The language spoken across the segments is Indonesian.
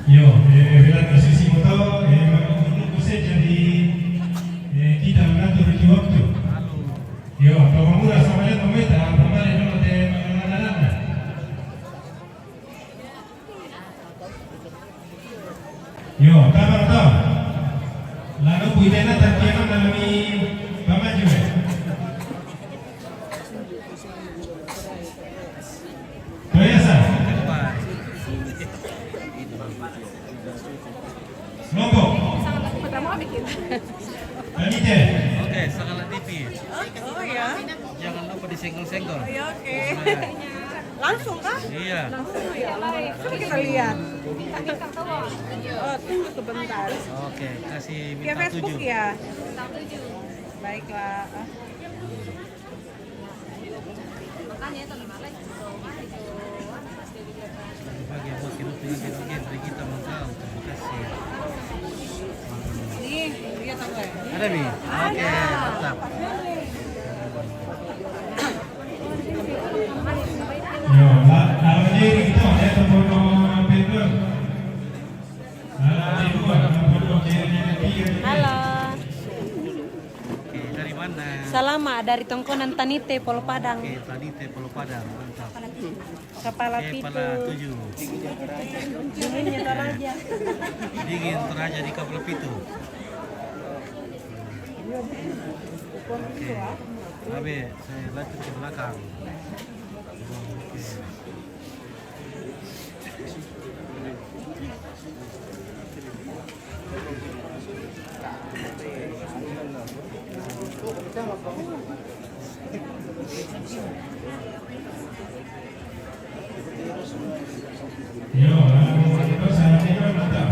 Io, bilang sisi moto, menunggu saja di kita mengatur di waktu. Yo, kalau murah sama dia pemerintah, kemarin dulu di mana-mana. Yo, kabar tau. Lalu puitena terkian dalami pamaju. Biasa. Logo. Pertama bikin. Lanjut. Oke, Sakala TV. Oh ya. Jangan lupa disenggol-senggol. Oh ya, oke. Langsung kah? Iya. Langsung ya. Coba kita lihat. Oh, tunggu sebentar. Oke, kasih Via bintang Facebook 7. ya? Baiklah. Bagi buat kita kita mengkau. Terima kasih. Nih, lihat apa ya? Ada nih. Oke, mantap. Yo, lalu jadi itu ada terfoto Pedro. Lalu itu ada terfoto Halo, Oke, dari mana? Salama dari Tongkonan Tanite, Polo Padang. Oke, tadi teh Pulau Padang. Mantap. Kepala Oke, Pitu. Kepala 7. Dinginnya Toraja. Dingin Toraja di Kepala Pitu. Oke. Abe, saya lanjut ke belakang. Oke. Yo, lalu saya tidak mantap.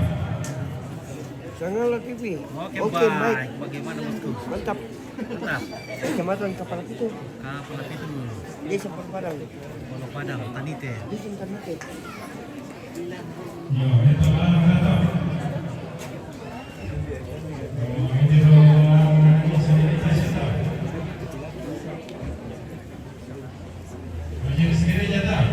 Sangalah TV. Oke, baik. Bagaimana bosku? Mantap. Mantap. Kecamatan Kepala itu. Kepala Pitu. Desa Padang. Pulau Padang, Tanite. Desa Tanite. Yo, itu lalu mantap. Oh, ini doang ini sendiri saya. Berdiri sendiri jatah.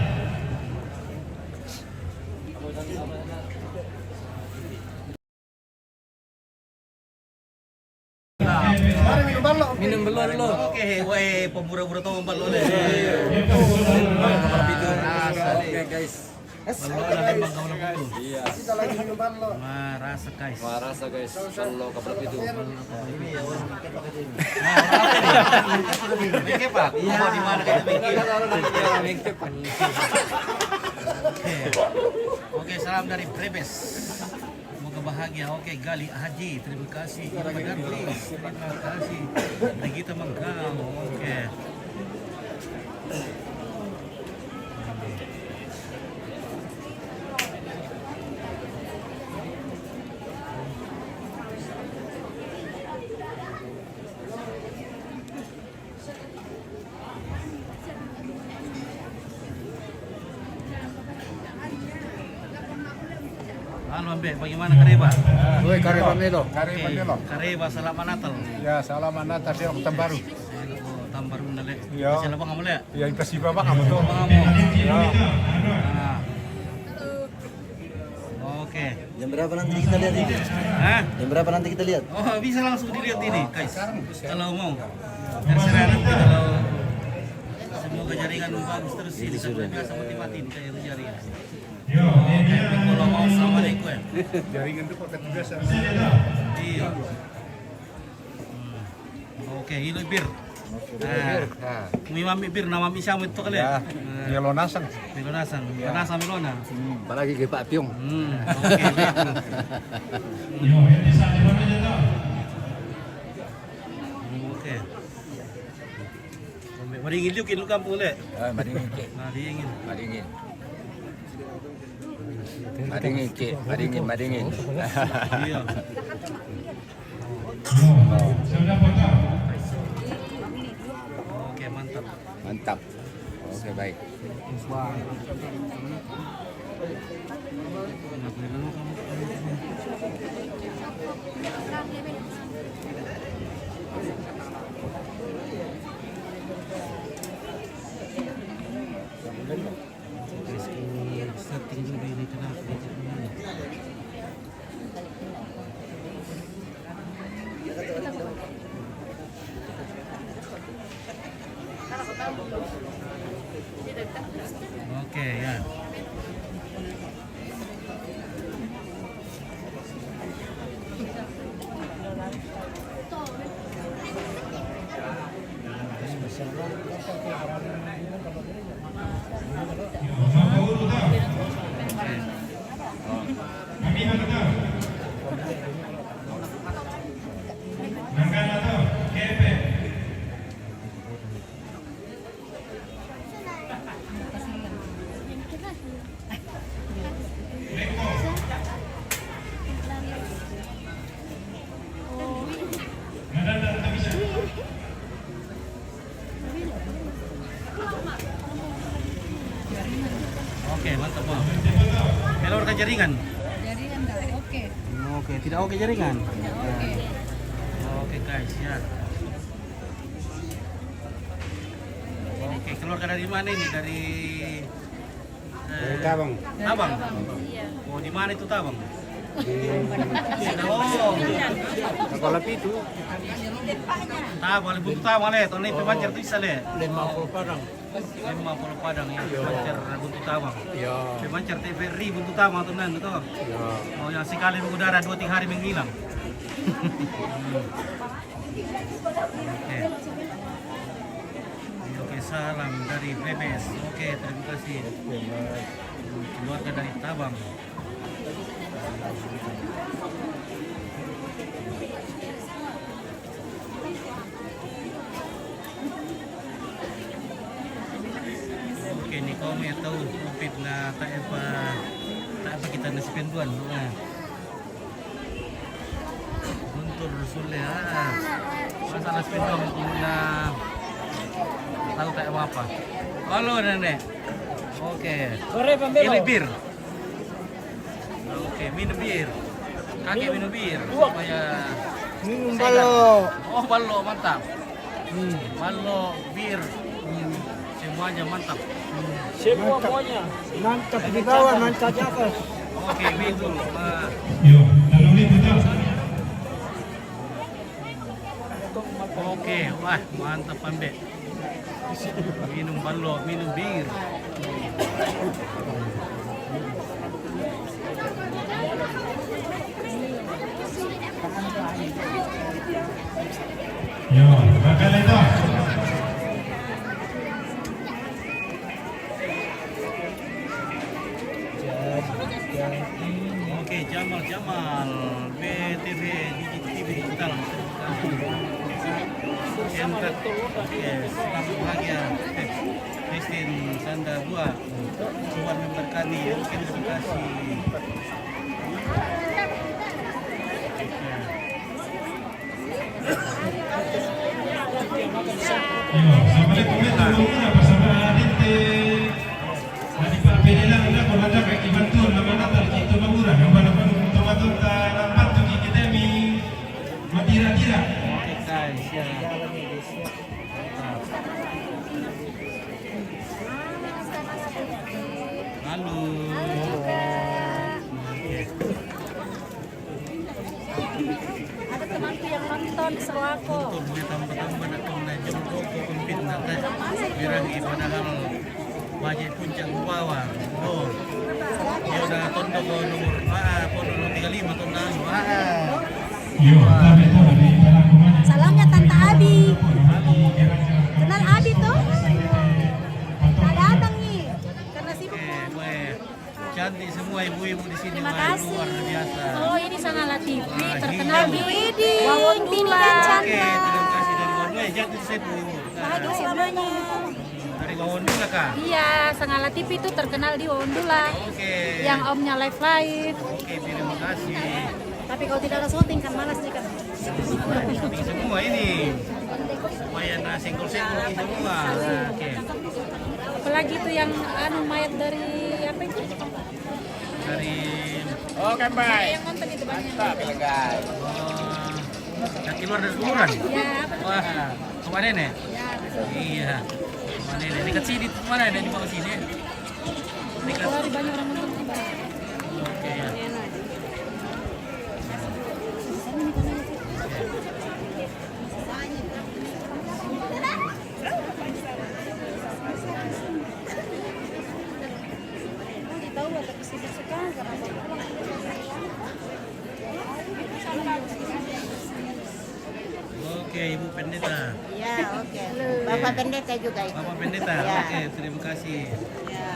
Minum belum dulu. Oke, weh, pembura-bura tahu mbak lo deh. Oke guys. Ballo lah memang kau nak itu. Iya, Kita lagi minum ballo. Marasa guys. marasa guys, kalau kabar itu. Oke pak, mau di mana kita bikin? Oke, oke salam dari Brebes. Semoga bahagia. Oke, Gali Haji, terima kasih. Irma Darwis, terima kasih. Regita Mengkau. Oke. Halo Ambe, bagaimana Kareba? Woi, Kareba Melo. Oke, Kareba selamat Natal. Ya, salam Natal sih tahun baru. Tambah nale. Iya. Siapa kamu le? Ya, kasih Bapak kamu tuh. Kamu. Ya. Nah. Oke. Jam berapa nanti kita lihat ini? Hah? Jam berapa nanti kita lihat? Oh, bisa langsung dilihat ini, guys. Kalau mau. Terserah nanti kalau semoga jaringan bagus terus ini sampai biasa mati-matiin kayak jaringan. Yo, Oke, kalau mau sama deh gue. Jaringan tuh pakai biasa. Iya. Oke, ini bir. Nah, mami bir nama mi siamo itu kali ya. Melo nasang. Milonasan, Milonasa Milona. Apalagi ke Pak Pyong. Oke, betul. yo, ini saat mana jatah? Oke. Maringin yuk lu kampung le. Maringin ke, Nah, diingin. maringin. Maringin ke, maringin. Iya. Yo, sudah potong. Oke, mantap. Mantap. Oke, baik. Ngapain dulu kamu? Setting dulu ini kenapa? Oke ya. Mau urut tau? Kami mana tau? Nanggana tau? Kepe. Leko. Nadanda tak bisa. Oke, mantap Bang. Kelor ke jaringan. Jaringan enggak oke. Oke, tidak oke jaringan. Oke. Oke guys ya. Oke, keluar dari mana ini? Dari Tabang. Tabang. Oh, di mana itu Tabang? Oh, Sekolah itu. Tabang, buntu Tabang le. Tahun ini pemancar tu isa le. 50 Padang. 50 Padang ya, pemancar buntu Tabang. Ya. Pemancar TVRI buntu Tabang tu nan tu. Ya. Oh, yang sekali mengudara 2-3 hari menghilang. Oke. Oke, salam dari Brebes. Oke, terima kasih. Keluarga dari Tabang. Oke, ni kau may tahu upit na tak apa kita nasibin duan. Guntur Sule masalah sepeda na tahu tak apa. Halo nenek. Oke. Ini bir. Oke, minum bir. Kakek minum bir supaya Minum sehat. balok. Oh, balok mantap. Balok, bir. Semuanya mantap. Mantap di bawah, mantap di atas. Oke, minum. Yo, 3,000 tau? Oke, wah mantap Pambek. Minum balok, minum bir. Yo, bakal itu. Oke, Jamal BTV TV digital. Selamat bahagia. Christine Sanda 2 Tuhan memberkati. Oke, terima kasih. Yo, sampai komentar muna bersama Dinte. Dari Pak Penilang na kung ada kay Ibantur na manatal kito mangura. Yung wala tumatun ta nampat tu kita mi matira-tira. Oke guys, ya. Halo. Ada temanku yang nonton seru aku. Untuk dia tambah-tambah datang na jam 2 kumpit na biragi padahal wajib puncak bawah. Oh. Dia udah tondo ko nomor pono 35 tahun lalu. Yo, tapi tu di dalam kumanya. Salamnya Tante Abi. Halo. Kenal Abi tuh? Nggak datang nih. Karena sibuk. Oke, weh. Cantik semua ibu-ibu di sini. Terima wah, kasih. luar biasa. Oh, ini Sanala TV Wah, terkenal di gila. Wawon Dula. Oke, terima kasih dari Wawon. Jatuh di situ. Bahagia semuanya. Dari Wawon juga kah? Iya, Sanala TV itu terkenal di Wawon Dula. Oke. Yang omnya live. Oke, terima kasih. Tapi kalau tidak ada syuting kan malas nih kan. Ini semua ini. Lumayan senggol-senggol ini semua. Nah, oke. Apalagi itu yang mayat dari apa itu? Dari Oke, baik. Yang nonton itu banyak. Mantap, guys. yang keluar dari kuburan. Ya, apa? Wah, rumah nenek. Ya, Iya. Rumah nenek. Dekat sini mana ada di bawah sini? Dekat. kalau banyak orang nonton di bawah. Oke ya. Enak. Ibu Pendeta. Ya, oke. Bapak pendeta juga itu. Bapak Pendeta. Ya. Oke, terima kasih. Ya,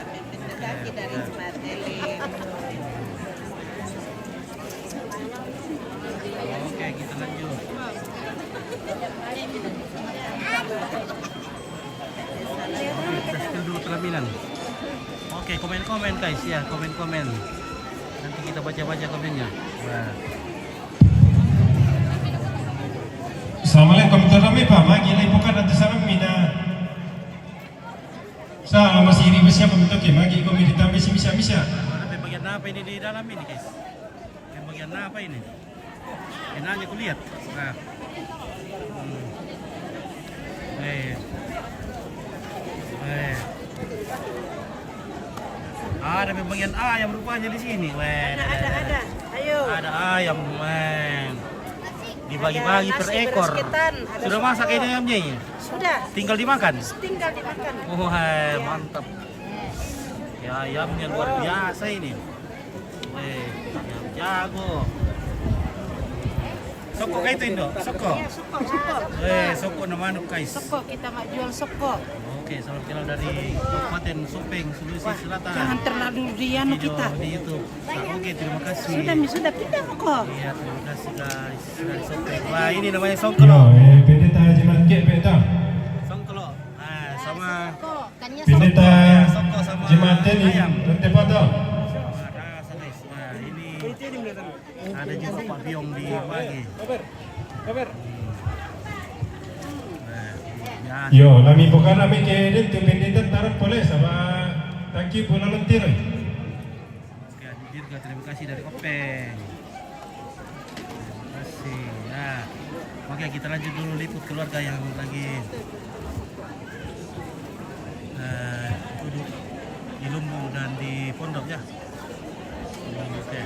kaki dari Smart Eling. Oke, kita lanjut. Kita spill dulu pelaminan. Oke, komen-komen guys ya, komen-komen. Nanti kita baca-baca komennya. Wah. Assalamualaikum warahmatullahi wabarakatuh. Gila ibu kan nanti salam mina. Sa masih iri siapa bentuk ya? Magi kau mirip tambah si misa. Ada bagian apa ini di dalam ini guys? Yang bagian apa ini? Enaknya aku lihat. Nah. Ada bagian ayam rupanya di sini. Ada. Ayo. Ada ayam, men. Dibagi-bagi per Nasi ekor. beras ketan, ada Sudah sambal. masak ini ayamnya ini? Sudah. Tinggal dimakan. Tinggal dimakan. Wah, mantap. Ya, ayamnya luar biasa ini. Ayam jago. Soko kayak itu Indo, soko. Ya, soko. Soko nama guys. Soko, kita mak jual soko. Oke, salam kenal dari Kabupaten Supeng, Sulawesi Selatan. Jangan terlalu dianu Video kita. di YouTube. Nah, oke, terima kasih. Sudah pindah kok. Iya, terima kasih guys dari Supeng. Wah, ini namanya Yo, songkelo. pendeta Jimat Kek beta. Songkelo. Nah, sama Kannya Pendeta Soko sama Jimat ini ayam. nanti foto. sama rasa guys. Wah, ini ada juga Pak Biong di bagi. Ya, Yo, lami bukan lami ke den tu pendeta taruh boleh sama taki pula lentir. oke, juga terima kasih dari Openg. Terima kasih. Nah, oke kita lanjut dulu liput keluarga yang lagi duduk di lumbung dan di pondok ya. Oke.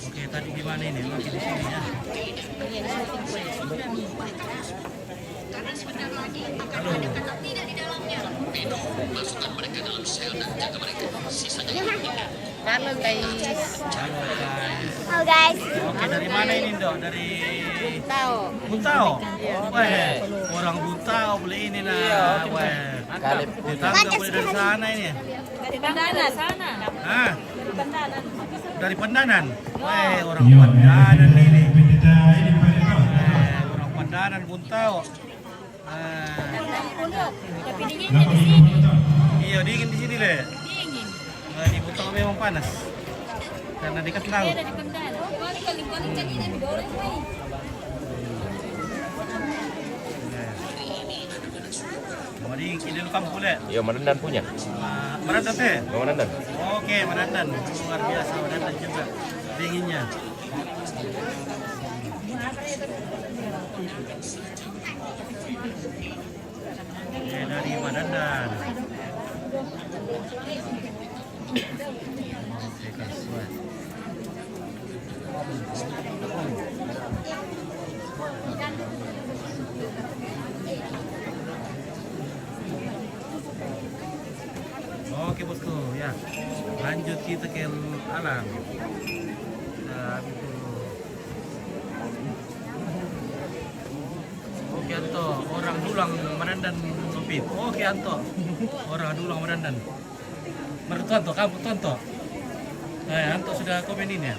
Oke, tadi di mana ini? Lagi di sini ya. Halo. Halo guys. Halo guys. Halo guys. Oke, dari mana ini, Dok? Dari Tahu. Buntao. Wah, orang Buntao beli ini nah. Wah, mantap. Tetangga boleh dari sana ini. Dari Pandanan sana. Hah? Dari Pandanan. Wah, orang Yo, Pandanan ini. pendeta ini pendeta. Orang Pandanan Buntao. Tapi dingin Nak pergi ke foto. Iya, dingin di sini deh. dingin. Di Buntao memang panas. Karena dekat laut. Dari Pandanan. Kaling-kaling kanina didorong mo eh. Mari kita dulu kamu boleh. Iya, Manandan punya. Manandan teh. Manandan. Oke, Manandan. Luar biasa Manandan juga. Dinginnya. Oke, dari Manandan. Oke, guys. Wah. Oke bosku, ya lanjut kita ke alam. Nah, itu. Oke Anto, orang Dulang Manandan Sopit. Oke Anto, orang Dulang Manandan. Menurut Anto, kamu Tonto. Anto sudah komen ini ya.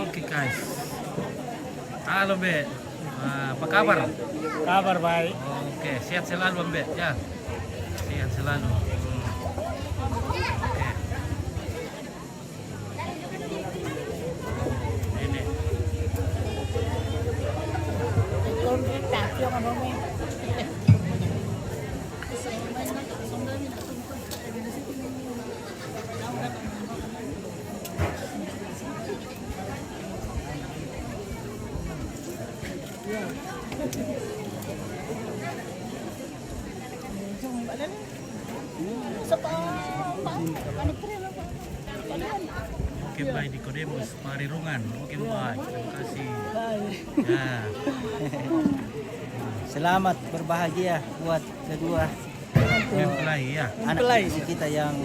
Oke guys. Halo Be, apa kabar? Kabar baik. Oke, sehat selalu Be, ya. Sehat selalu. Oke. Ini. Oke baik Nikodemus Parirungan. Oke baik, terima kasih. Ya. Selamat berbahagia buat kedua Mempelai ya. anak cucu kita yang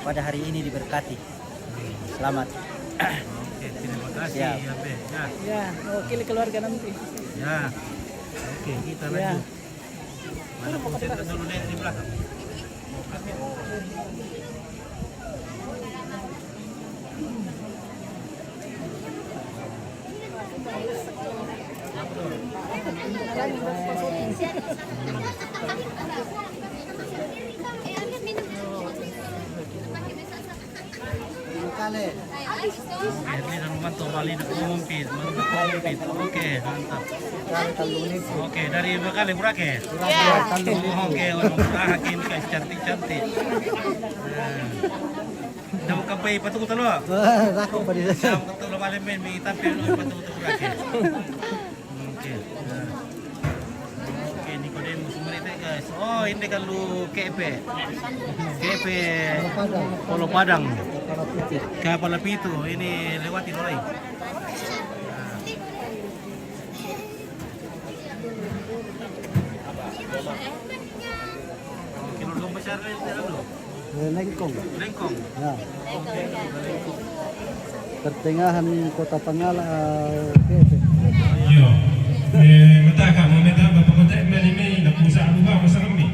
pada hari ini diberkati. Selamat. Oke, terima kasih Siap. ya, Be. Ya. Ya, wakili keluarga nanti. Ya. Oke, kita Ya. lanjut. Mana konsentrasi dulu deh di belakang. Kali. Oke, ini dan memantau balik mengumpit. Oke, mantap. Oke, dari Bekali Burake. Oke, orang Burake ini guys cantik-cantik. Dah bukan bayi patut utalo. Aku pada Dah bukan utalo balik main mi tapi lu patut utalo Burake. Oke. Oke, Nicodemus mereka guys. Oh, ini kan lu KP. KP Polo Padang. Kapal Pitu ini lewati dulu. Kilo lomba besar ini dulu. Lengkong. Lengkong. Ya. Pertengahan kota Pangala. Yo, mataka mo meta papakonta mali may napusa ano ba masarap ni.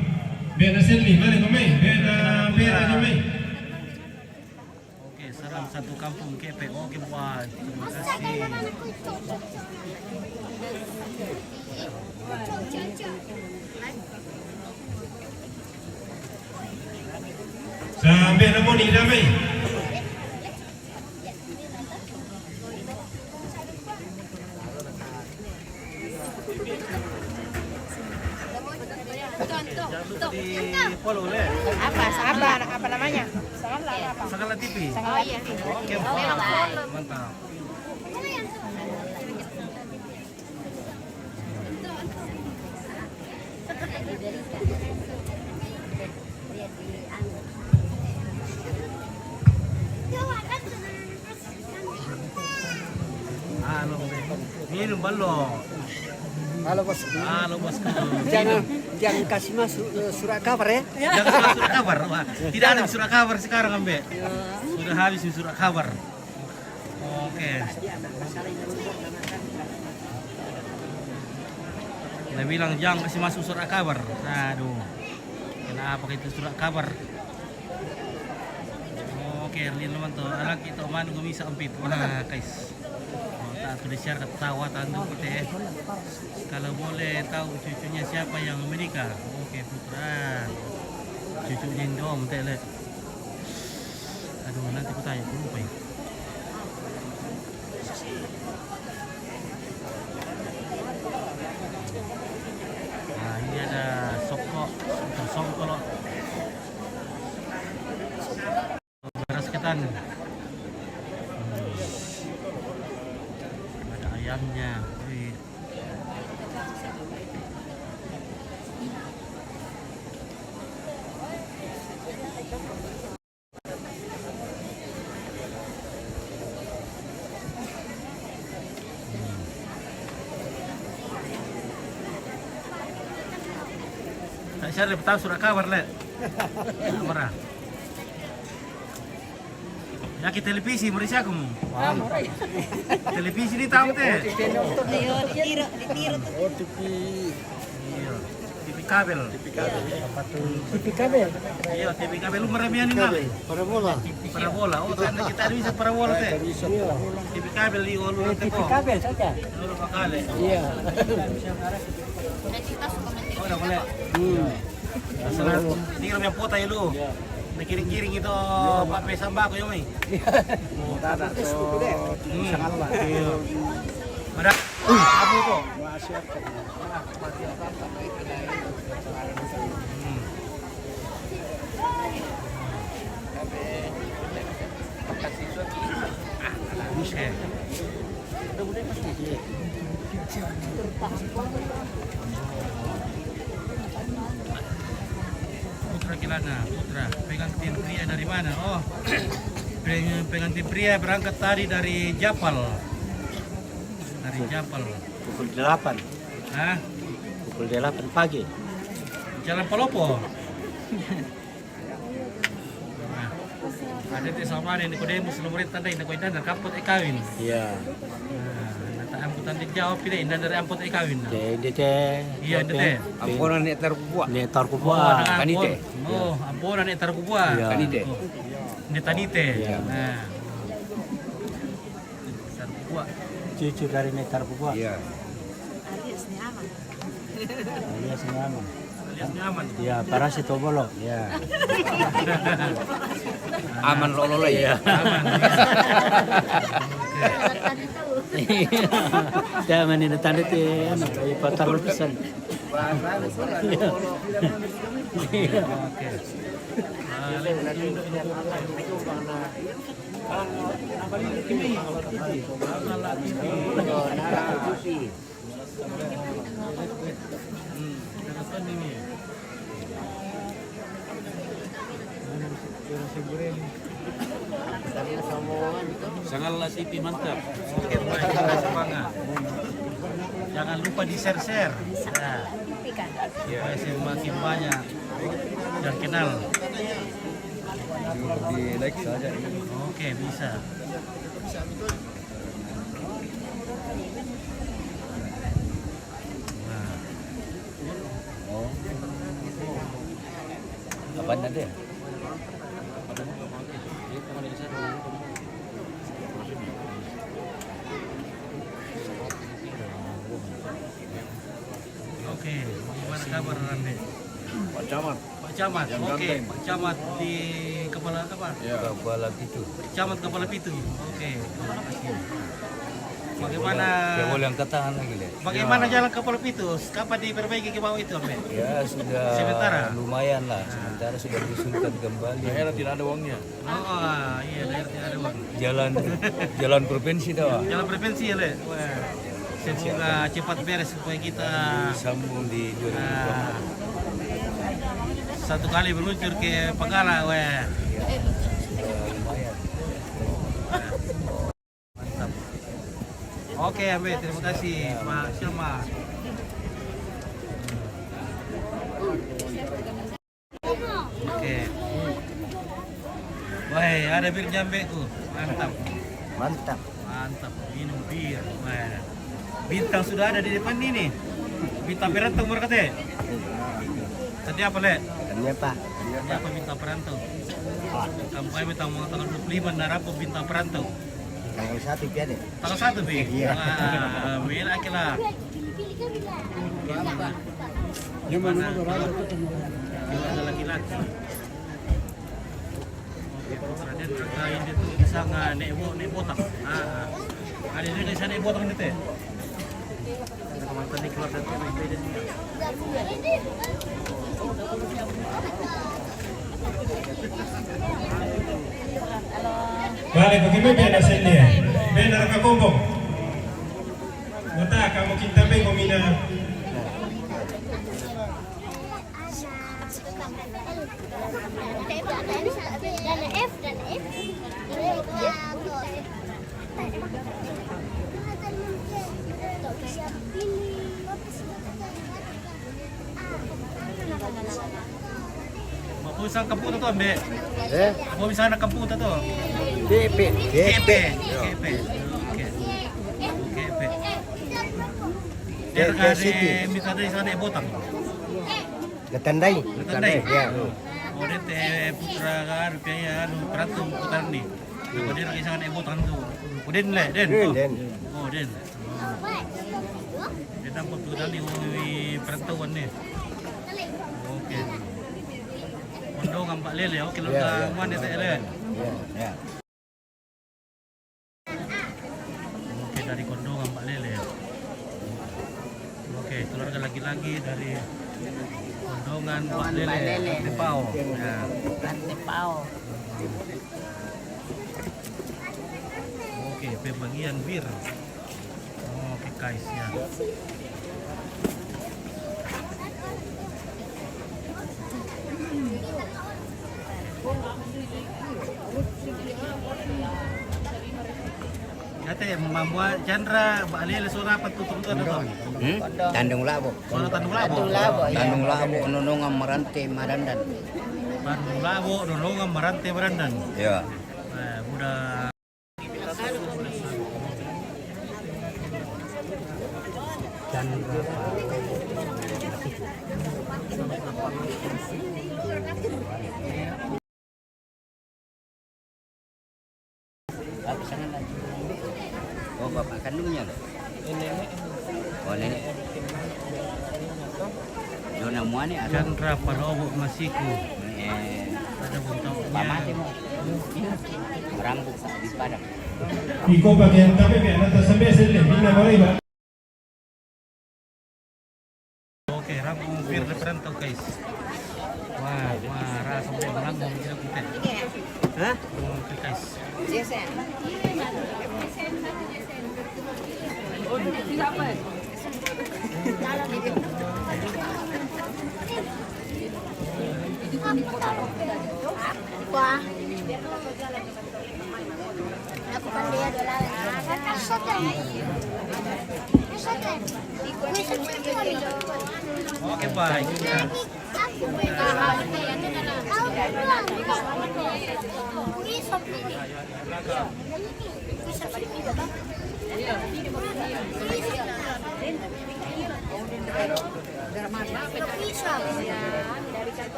Bena selli mali ko may, bena pera ni may. Oke, salam satu kampung KP. Oke, buat. Terima kasih. Sampai namo ni damai. Di follow le. Apa namanya? Apa? Segala TV. Oh iya. Oke, mantap. Mantap. Halo, minum balong. Halo bos. Halo bosku. Jangan kasih masuk surat kabar ya. Jangan surat kabar, Pak. Tidak ada surat kabar sekarang, Ambe. Sudah habis surat kabar. Oke. Dia bilang jangan kasih masuk surat kabar. Aduh. Kenapa itu surat kabar? Oke, lihat teman tuh. Anak kita mana gue bisa empit. Wah, guys. Tak tulis share ketawa tandu kita ya. Kalau boleh tahu cucunya siapa yang menikah? Oke, Putra. Cucunya Indom tele. Aduh, nanti aku tanya lupa ya. Nah, ini ada sokok untuk songkolo. Beras ketan. Ada ayamnya. Wih. Saya lebih tahu surat kabar le. Marah. Ya ke televisi Malaysia kamu. Televisi ini tahu teh. Iya. TV kabel. TV kabel. Iya, TV kabel lu meremian ini. Parabola. Parabola. Oh, tanda kita bisa parabola teh. TV kabel di ulu teh kok. Kabel saja. Ulu pakale. Iya. Oh, udah boleh. Masalah ini yang putih lu. Kiring-kiring itu pakai sambako yung may. Ada Iya. Ada. Apa to? Oke. Putra Kilana, Putra, pengantin pria dari mana? Oh, pengantin pria berangkat tadi dari Japal. Dari Japal. Pukul 8. Hah? Pukul 8 pagi. Jalan Palopo. Nah, Ada te sama ni Nicodemus lumrit tanda ina ko indan kampot ikawin. Iya. Nata amputan dijawab pila indan dari amput ikawin. Jadi teh. Iya ndete. Ampunan ni terkuat. Ni tar ko pa. Kanite. Oh, ampunan ni tarkubwa. Iya. Kanite. Ni tanite. Iya. Nah. Tarkubwa. Cucu dari ni tar ko pa. Iya. Alias ni aman. Alias ni aman. Alias nyaman. Iya, para si Tobolo. Iya. Aman lolo ya. Dah mana ni tanda tu anak ay patah lukisan. Iya. Iya. Oke. Sangat Siti mantap. Oke, baik, semangat. Jangan lupa di-share-share. Nah, supaya semakin banyak dan kenal. Di like saja. Oke, bisa. Nah, Apa ada? oke, gimana kabar Rande? Pak Camat. Pak Camat, oke, Pak Camat di kepala apa? Kepala itu. Camat Kepala Pitu. Oke, terima kasih. Bagaimana? yang ketahan lagi le. Bagaimana jalan Kepala Pitu? Kapan diperbaiki ke bawah itu, Ambe? Ya sudah Sementara? lumayan lah. Sementara sudah diusulkan kembali. Daerah tidak ada uangnya. Oh, iya, daerah tidak ada uang. Jalan provinsi dah. Jalan prevensi ya, Le. Wah, semoga cepat beres supaya kita Sambung di 2024. satu kali meluncur ke Pagala, wah. Lumayan. Mantap. Oke, Ambe, terima kasih, Pak Syama. Oke. Wah, ada bir jambeku. Mantap. Mantap. Mantap, minum bir. Wah. Bintang sudah ada di depan ini. Bintang perantau berkata. Tadi apa, Le? Ini apa? Tadi apa bintang perantau? Kamu kami tahu mau tanggal 25 narapo bintang perantau. Tanggal 1 piade. Tanggal 1, Bi. Iya. Wah, mila kila. Gimana? Gimana laki-laki? Raden terkait itu bisa nggak nek botak. Ada ini bisa nek botak itu. Mantan di keluar dari beda dia. Vale, bagaimana beda hasilnya? Beda nakakumbong. Mata kamu kita pe komina. Dan F. Mau bisa kampung tu Ambe. Mau bisa nak kampung tu. DP. KP. KP. Oke. KP. Dia City. ada minta dari sana botak. Gatandai. Gatandai? Ya. Oh, dia teh putra kan, kaya peratu putar ni. Kalau dia lagi sangat ibu tangan tu. Oh, Den le, Den. Den. Oh, Den. Dia nampak putar ni peratuan ni. Okey. Kondong ampak lele, okey lu dah mana tak le. Ya. Okey dari kondong ampak lele. Okey, keluarga lagi-lagi dari kondongan Pak Lele, Tepau. Ya. Tepau. Oke, pembagian bir. Oke, guys ya. Kata membuat Chandra Balile suara apa tutup itu atau? Tandung Labo. Suara Tandung Labo. Tandung Labo nunungan merantai madandan. Baru labo, nolongan, marante, berandan. Ya. Udah. Oh, bapak kandungnya loh. Oh, nenek. Dona muane ada. Chandra Panowo Masiku. Ada Pamate buntutnya. mo. Rambut di padang. Iko bagian kami biar nanti sampai sini, bina boleh ba? Oke, rambut bir referental guys. Wah, rasa udah melambung kita kita. Hah? Oke guys. Wah. Aku kan dia dolar. Oke baik. Ya.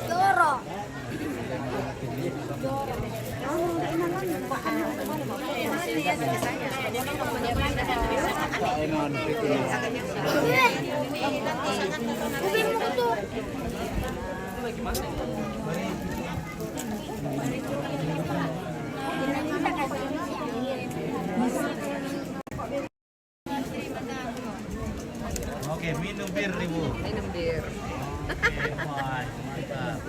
Doro. Oke, minum bir Ibu. Minum bir. Oke, baik, mantap.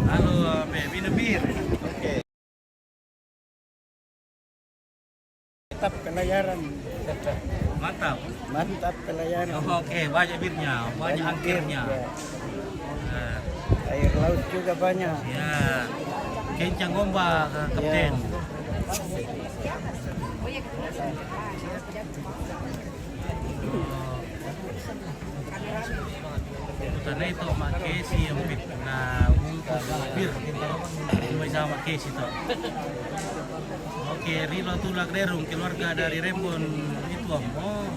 Halo, minum bir. Oke. Mantap pelayaran. Mantap. Mantap pelayaran. Oke, banyak birnya, banyak angkirnya. Nah, Air laut juga banyak. ya, kencang ombak, Kapten. Karena itu mak Kesi yang na bir cuma sama Kesi itu. Oke, Rilo Tulak Derung, keluarga dari Rembon itu om. Oh,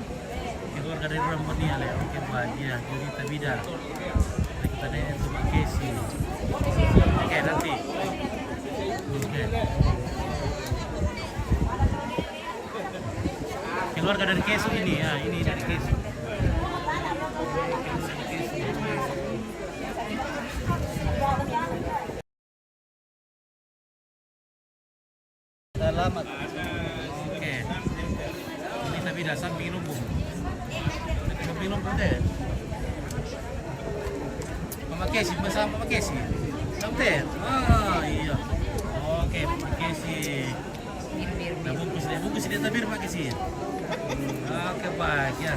keluarga dari Rembon ini ale. Oke, Pak. Ya, Jurita Bida. Kita ada itu mak Kesi. Oke, nanti. Oke. Keluarga dari Kesi ini ya, ini dari Kesi. Selamat. Oke. Ini tapi dasar minum bu. Minum deh. Mama Kesi, bersama Mama Kesi. Sampai. Ah iya. Oke, Mama Kesi. Nah, bungkus dia tabir Mama Kesi. Oke baik ya.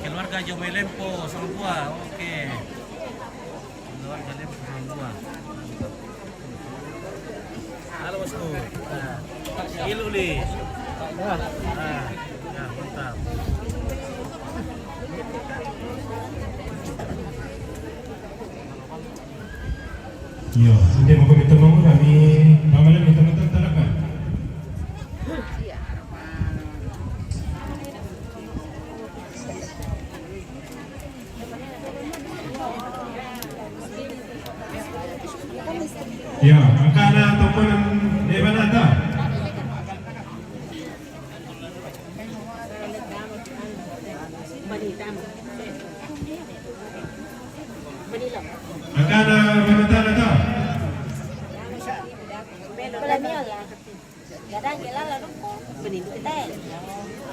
Keluarga Jomai Lempo, sama buah. Oke. Keluarga Lempo sama buah. Halo bosku. Ilu nih. Ya mantap. Yo, hindi mo kami tumawag kami. Mamalan mo tumawag talaga. Ya, akala tungkol ng Eva Nata. Akala Manata Nata. Wala niyo lah. Gadang kilala ko. Beninte.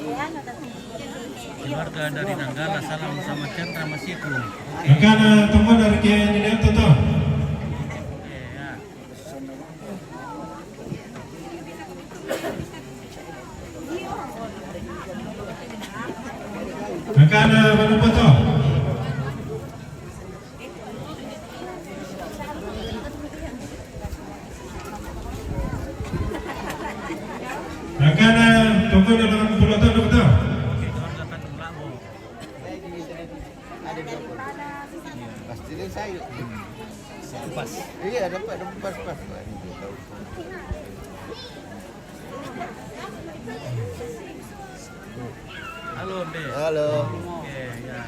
Ano tadi? Keluarga dari Nanggala, salam sama Chandra Masiku. Akala tungkol dari kaya nila to. Ya. Akala ano po to? Akala Pasti dia sayur. Pas. Iya, dapat pas. Halo, Dek. Halo. Oke, ya.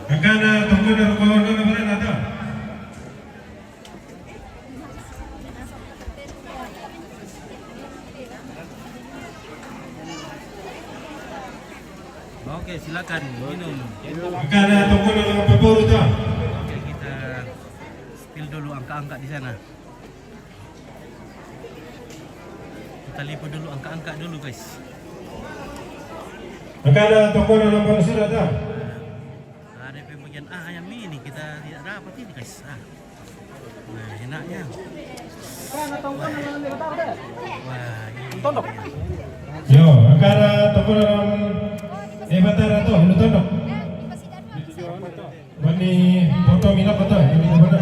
Akana tunggu dari kawan dulu mana ada? Oke, silakan minum. Akana tunggu dari pemburu tu. Oke, kita spill dulu angka-angka di sana. Kita lipat dulu angka-angka dulu, guys. Akana tunggu dari pemburu ada. Ada pembagian ayam ini kita tidak dapat ini, guys. Nah, enaknya. Wah, ini. Yo, akana tunggu dari batara tu, lu tondok. Bani foto mina foto, ini foto.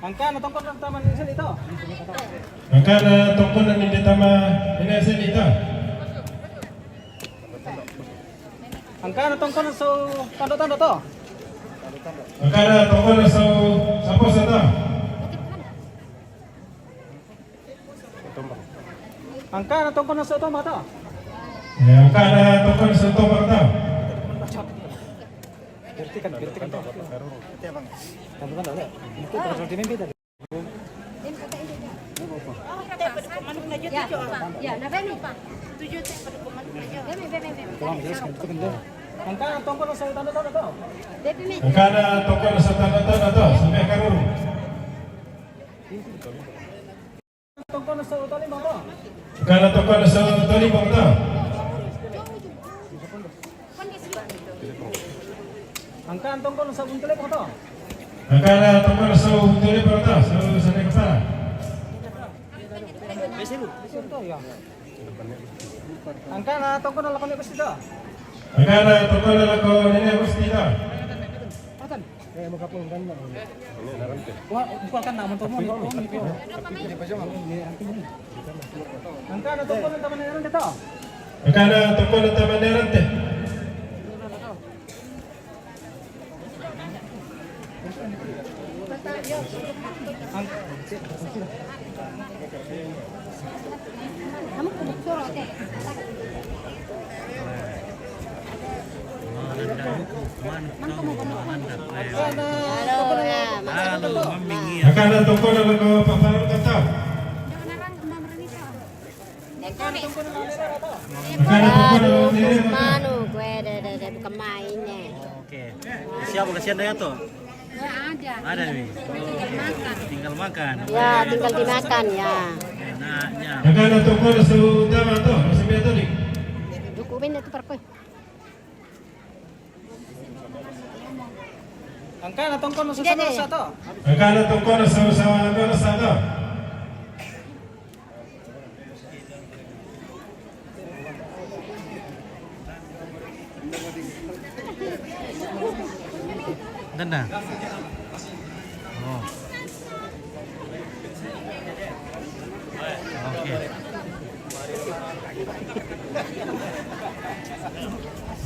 Angka na tungkol ng taman ng ito. Akana tunggu dari di tama ini sini tu. Angka na tungkol ng so tando-tando to. Akana tunggu dari sapo sata. Angka na tungkol ng so to mata. Ya, akana tunggu dari sapo sata. Bertikan to. Tando-tando ulit. Ito para sa timimpi tadi. Ya, na bemi pa. Tujuh teh pada kumandu aja. Bemi. Angka na tungkol ng so tando-tando to. Bemi. Akana tunggu dari sata tu sampai karuru. Tungkol ng so lima to. Akana tunggu dari satu lima tu. Angka na tungkol ng so buntulik mo to. Akana tunggu dari satu lima tu, sana kepala. Besir to ya. Angka na tungkol ng lakon ni Gusti to. Akana tunggu dari ko ini mesti tu. Bukan naman to mo. Angka na tungkol ng taman ng dito. Akana tunggu dari taman nerante. Kamu kumukuro teh. Halo, Mami. Akana tunggu dari ko paparan kata. Akana tunggu dari diri. Manu, gue ada bukan mainnya. Oke. Siapa kasihan dengan tuh? Nggak ada. Ada nih. Tinggal makan. Ya, tinggal dimakan ya. Enaknya. Akana tunggu dari sudama tu, masih betul ni. Cukupin itu perkoy. Angka na tungkol ng susunod sa to. Akana tunggu dari sama-sama ada satu. Danda. Oh. Oke.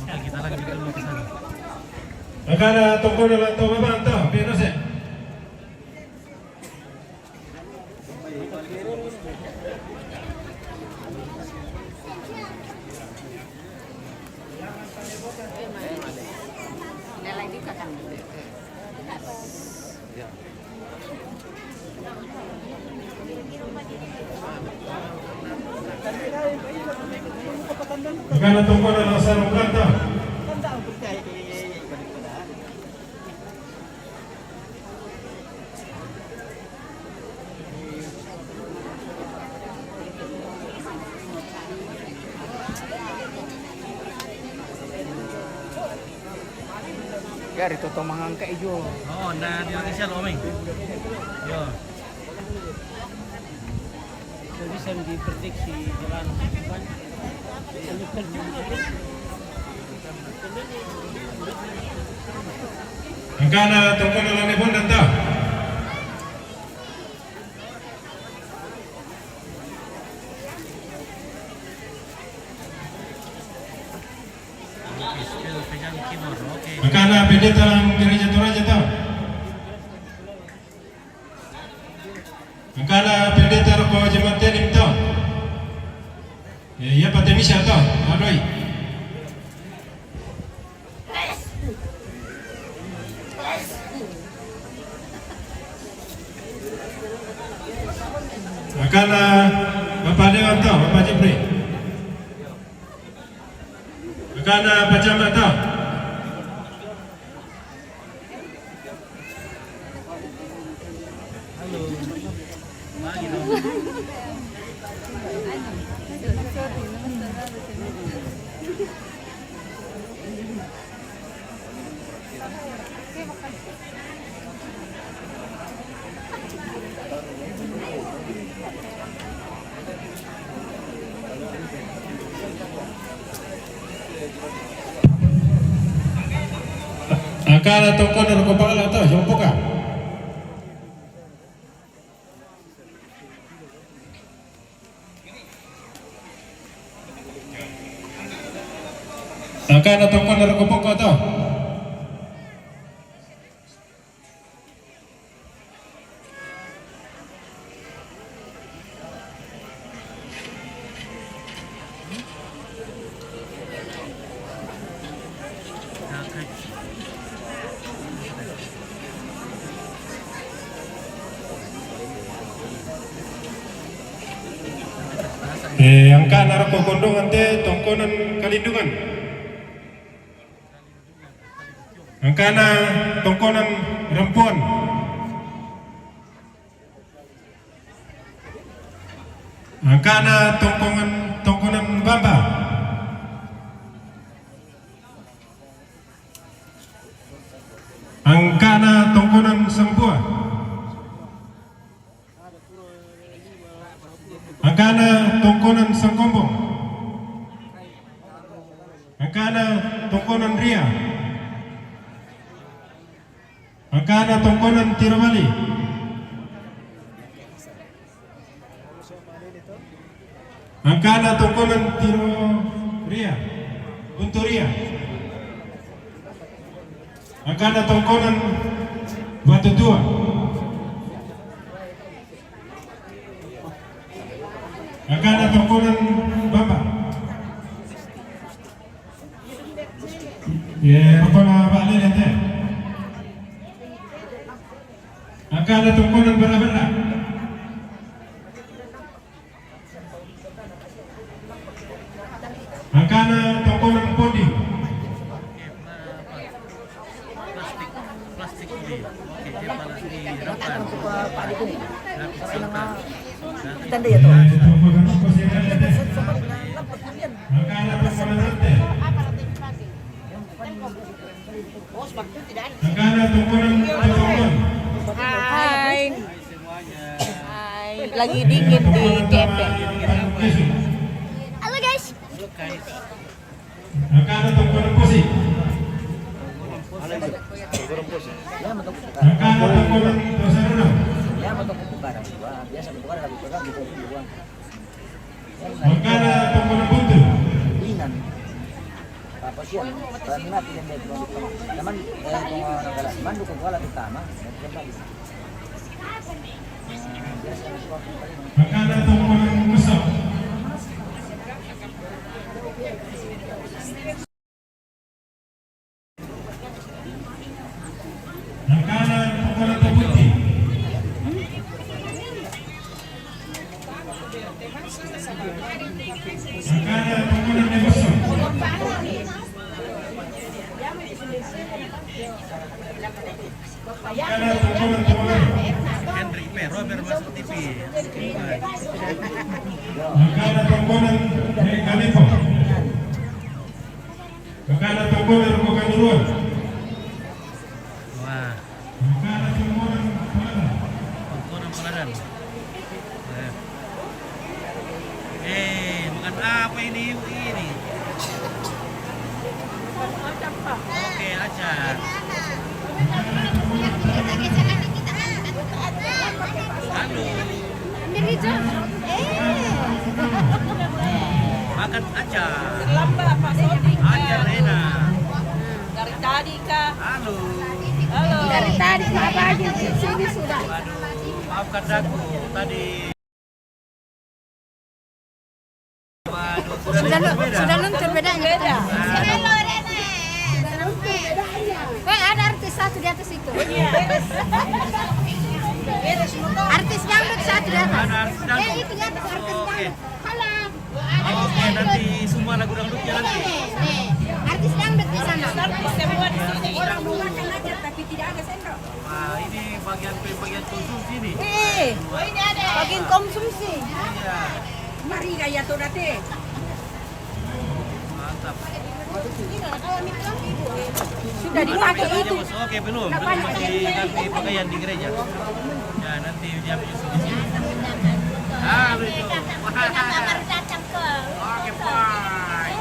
Oke, kita lagi dulu ke sana. Akana tunggu dari tu memang tu, biar nasi. Akana tunggu dari sarung kata. Ya, rito to mangangka ijo. Oh, nah di Indonesia loh, Ming. Yo. Jadi bisa diprediksi jalan depan. Akana tunggu dari pun datang. Tunjang Timur. Oke. Angkana pendeta gereja Toraja tau. Angkana pendeta Roko Jemaat Tenim tau. Ya Patemisha tau. Adoi. Angkana Bapak Dewan tau, Bapak Jepri. Angkana Pak Camat tau. Halo. Bagi dong. Angkana toko dan kepala tau, siapa kah? Angkana toko dan kepala tau. Angkana rako kondongan te tongkonan kalindungan. Angkana tongkonan Rampuan. Angkana tongkonan Bamba. Angkana tongkonan Sambua. Angkana tongkonan Sangkombong. Angkana tongkonan Ria. Angkana tongkonan Tiromali. Angkana tongkonan Ria. Untuk Ria. Angkana tongkonan Batu Tua. Angkana tongkonan Bamba. Ya, apa balik nanti. Angkana tongkonan Bara-bara. Angkana tongkonan Podi. Plastik ini. Oke, dia panas di depan. Tanda ya tuh. Tongkonan Angkana tongkonan Rante. Angkana tongkonan Tongkon. Hai. Semuanya. Hai. Lagi dingin di KP. Halo guys. Halo guys. Angkana tongkonan Posi. Angkana tongkonan Tosaruna. Angkana tongkonan Buntu. Angkana tongkonan Mesok. Angkana tongkonan Tebuti. Angkana tongkonan Deboso. Angkana tongkonan Tawar. Henry P. Robert masuk TV. Angkana tongkonan Kalipo. Angkana tongkonan Kokanuruan. Wah, Angkana tongkonan Paladan. tongkonan Paladan. Bukan apa ini? Ini. Oke, acar. Halo. Makan acar. Acar enak. tadi kah? Halo. Halo. Dari tadi apa aja di sini sudah. Waduh, maafkan aku tadi. Waduh, Sudah luntur bedanya. Beda. Halo Rene. Weh, ada artis satu di atas itu. Artis dangdut satu di atas. Ada artis dangdut. Itu di atas artis Oke. dangdut. Halo. Oke, nanti semua lagu dangdutnya nanti. Nih, artis dangdut di sana. Semua di sini. Orang makan aja tapi tidak ada sendok. Wah, ini bagian konsumsi nih. Oh ini ada. Bagian konsumsi. Iya, Mari gaya tuh dati. mantap. Sudah dipakai Ada itu. bos. Oke, belum masih ganti pakaian di gereja. Ya, nanti dia menyusul di sini. Halo itu. Datang ke. Oke, bye.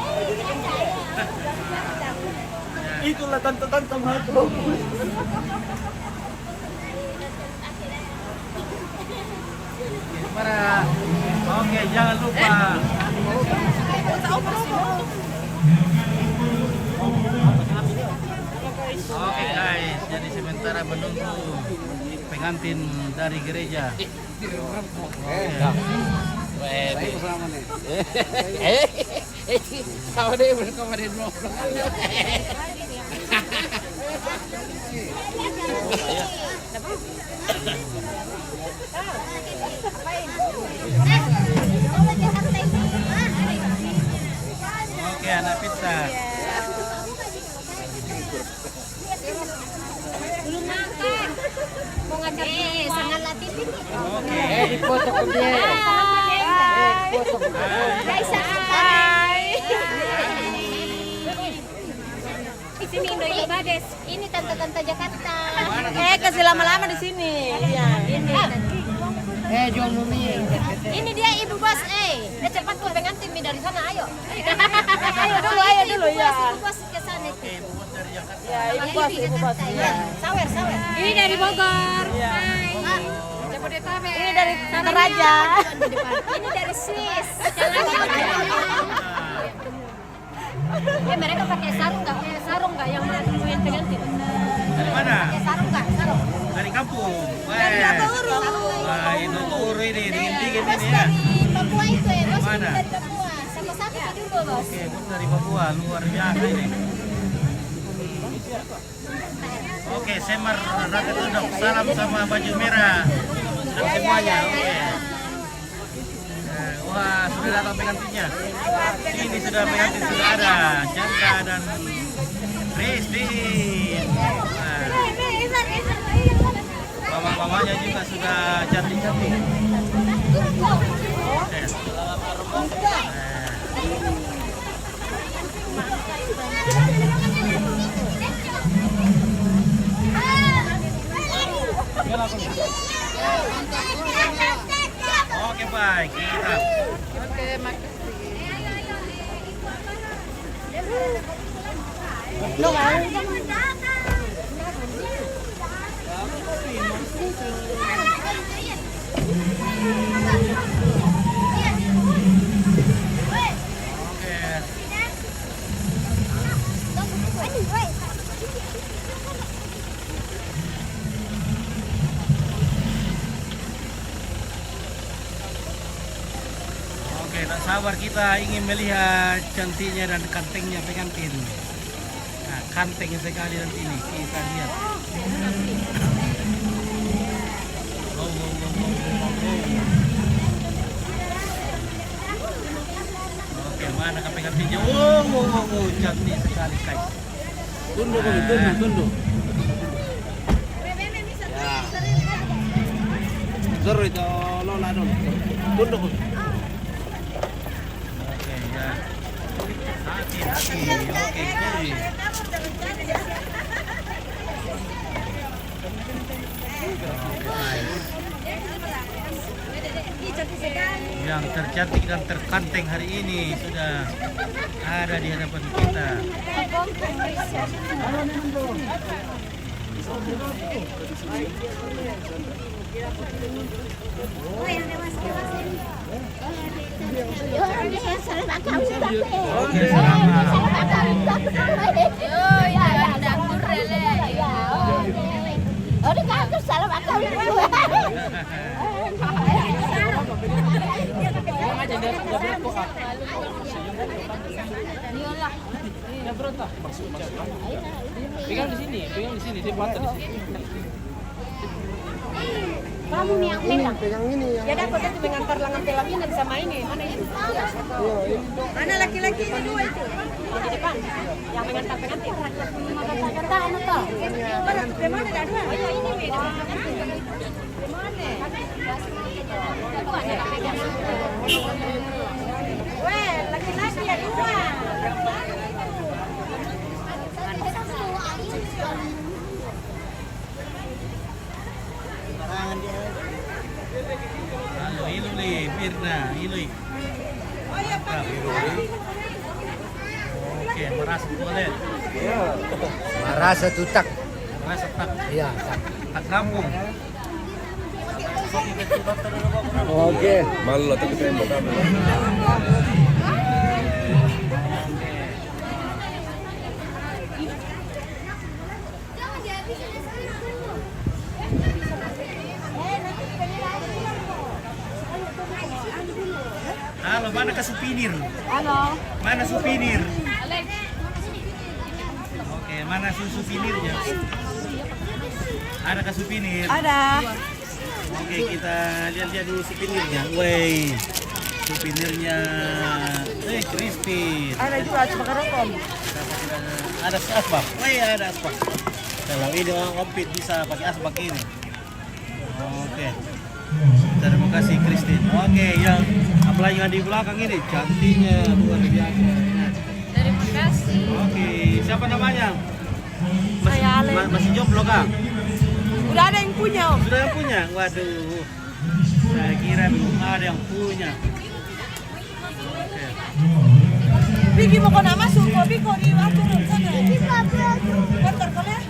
Itulah tante-tante Marco. Para. Oke, jangan lupa. Oke guys, jadi sementara menunggu pengantin dari gereja. Oke, anak pintar. Belum makan. Mau ngajak sangat latih ini. Oke. Dipoto ko dia. Guys, hai. Di sini Indo Bades. Ini tante-tante Jakarta. Kasih lama-lama di sini. Iya. Jual mumi. Ini dia ibu bos. Dia cepat tuh pengantin mi dari sana. Ayo. Ayo dulu ya. Ibu bos ke sana. Ya, ibu bos. Iya. Sawer. Ini dari Bogor. Hai. Ini dari Tante Raja. Ini dari Swiss. Ya mereka pakai sarung nggak yang pengantin? Dari mana? Pakai sarung nggak? Sarung. Dari kampung. Dari Papua. Wah, itu tur ini dingin-dingin Bos ini ya. dari Papua itu ya, bos Mana? dari Papua. Sama-sama dulu bos. Oke, bos dari Papua, luar biasa ini. Oke, Semar Raka Tunduk, salam sama baju merah dan semuanya. Oke. Wah, sudah datang pengantinnya. Ini sudah pengantin sudah ada, Chandra dan Christine. Mama-mamanya juga sudah cantik-cantik. Oke, baik. Kita. Oke. Oke, tak sabar kita ingin melihat cantiknya dan kantengnya pengantin. Nah, kanteng sekali nanti ini kita lihat. Wow. Oke, mana pengantinnya? Wow, cantik sekali guys. Tunduk. Seru itu lola dong. Tunduk. Oke, ya. Hati-hati. Oke, jadi. Yang tercantik dan terkanteng hari ini sudah ada di hadapan kita. Oke, selamat. Pegang di sini, dia patah di sini. Kamu nih yang pegang. Pegang ini yang Ya dah, kau tadi mengantar lengan pelang ini sama ini. Mana ini? Mana laki-laki ini dua itu? Yang di depan. Yang mengantar pengantin. Kata anu toh. Di mana dah dua? Oh ya ini beda. Di mana? Weh, laki-laki ya dua. Halo, Iluli, Mirna, Ilui. Oh ya Pak. Oke, merasa boleh. Marasa tutak. Merasa tak, Iya. tak kampung. Oke. Malu atau ketembak apa? Halo, mana ke supinir? Halo. Mana supinir? Oke, mana supinirnya? Ada ke supinir? Ada. Oke, kita lihat-lihat dulu supinirnya. Wey, supinirnya, crispy. Ada juga cuma kerokom. Ada asbak. Wey, ada asbak. Kalau ini orang komplit bisa pakai asbak ini. Oke. Terima kasih Christine. Oke, yang apalagi yang di belakang ini cantiknya luar biasa. Terima kasih. Oke, siapa namanya? Saya Ale. Masih jomblo kah? Udah ada yang punya Om. Sudah yang punya? Waduh, saya kira belum ada yang punya. Oke. Pigi mau kena masuk, kopi kok di waktu sana. Bentar kau ya.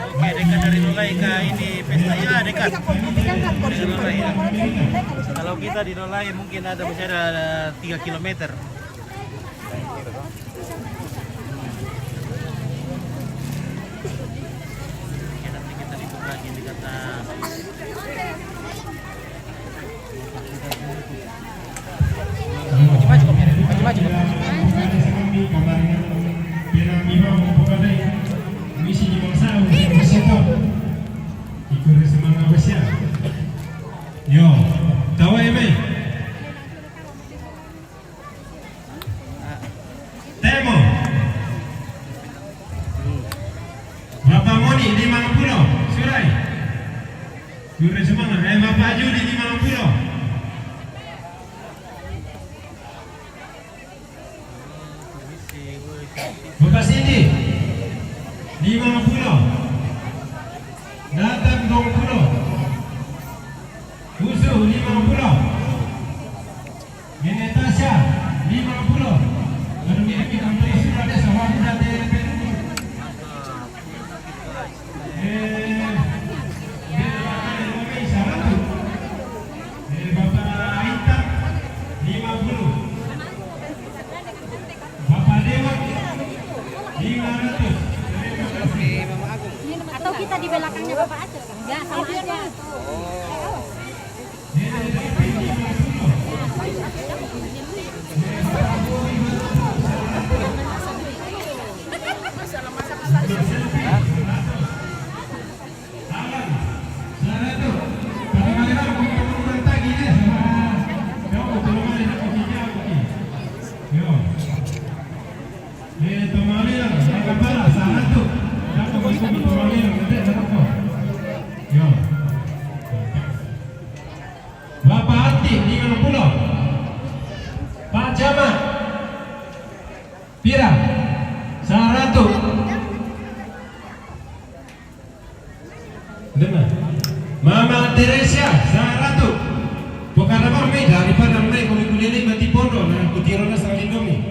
Oke, dekat dari Nolai ini pesta ya dekat. Dari Nolai ya. Kalau kita di Nolai mungkin ada masih ada 3 kilometer. Oke, nanti kita libur lagi di kata. Maju-maju kok, maju-maju kok. Yo, tahu ya, Mei? Temo. Bapak Moni di Mangpulo, Surai. Surai semana, Bapak Judi di Mangpulo. Bapak Sindi di Mangpulo. Datang 20. Usu 50. Genetasya 50. Baru ini sampai sudah ada sama muda Bapak Intan 50. Bapak Dewa 500. Atau kita di belakangnya Bapak aja. Ya, sama aja. Bapak Ati 50. Pak Camat Pira 100. Dengar. Mama Teresia 100. Bukan apa mai daripada mai kulit-kulit mati pondok nah kutirona Indomie.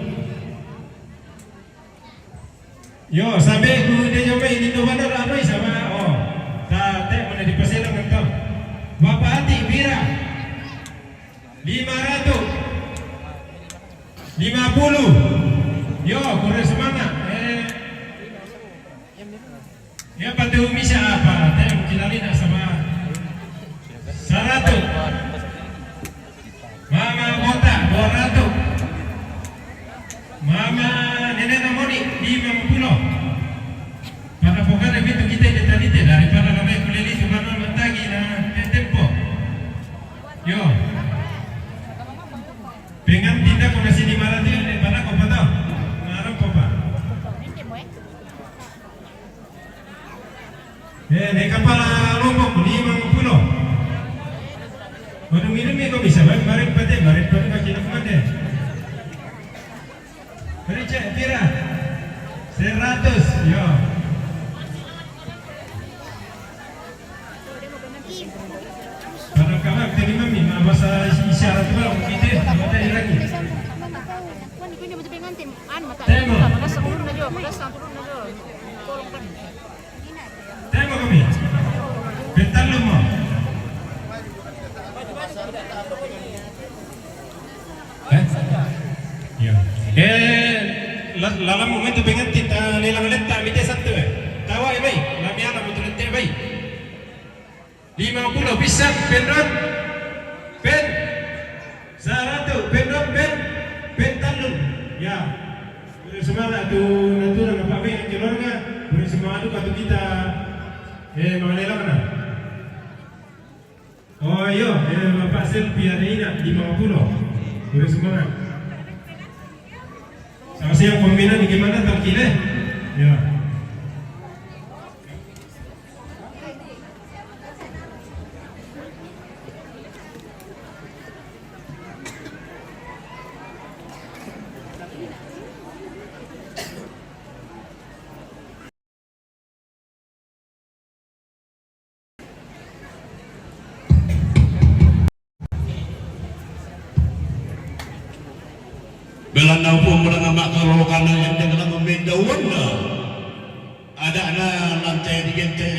Yo sampai ku dia jomai di Indomaret ramai sama oh. Tate mana di paselang entah. Bapak Ati Pira 500. 50. Yo, kurang semangat. Ya patu misa apa? Teh kilali nak sama. Pengen tindak ko kasi di marati mana ko pa to. Narang ko pa. Kapal Lombok 50. Waduh minum ko bisa barit pa ka kinakaman deh. Beri cek pira 100 yo. Pada kawan terima mima bahasa isyarat itu lah mungkin deh ada lagi. Temo. Temo kami. Bentar lu mau. Ya. Lalang momento pengen kita lelang letak mite satu tawa baik lami anak betul letak baik 50 bisa penrot pen 100 penrot pen talun ya semua tu nanti nak apa baik keluarga boleh semua tu kata kita mengelang mana oh iyo bapak selfie hari ini 50 boleh semua sama siang pembinaan gimana terkini? Ya. Belanda pun menanggamak kalau karena yang dengan membendawan ada lantai di gente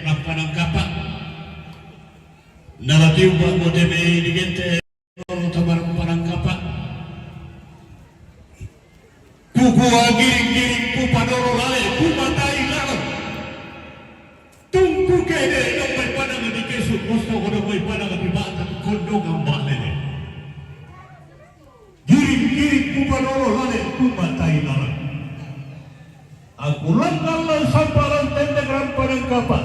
lapangan kapak naratif buat model di gente tabar parang kapak kuku giring ku padoro lale ku matai lalang tungku kede nomai panang di kesuk kosto kodo mai panang di batan kondo gambak lele giring ku padoro lale ku matai lalang aku lantalan samparan tendeng rampanang kapak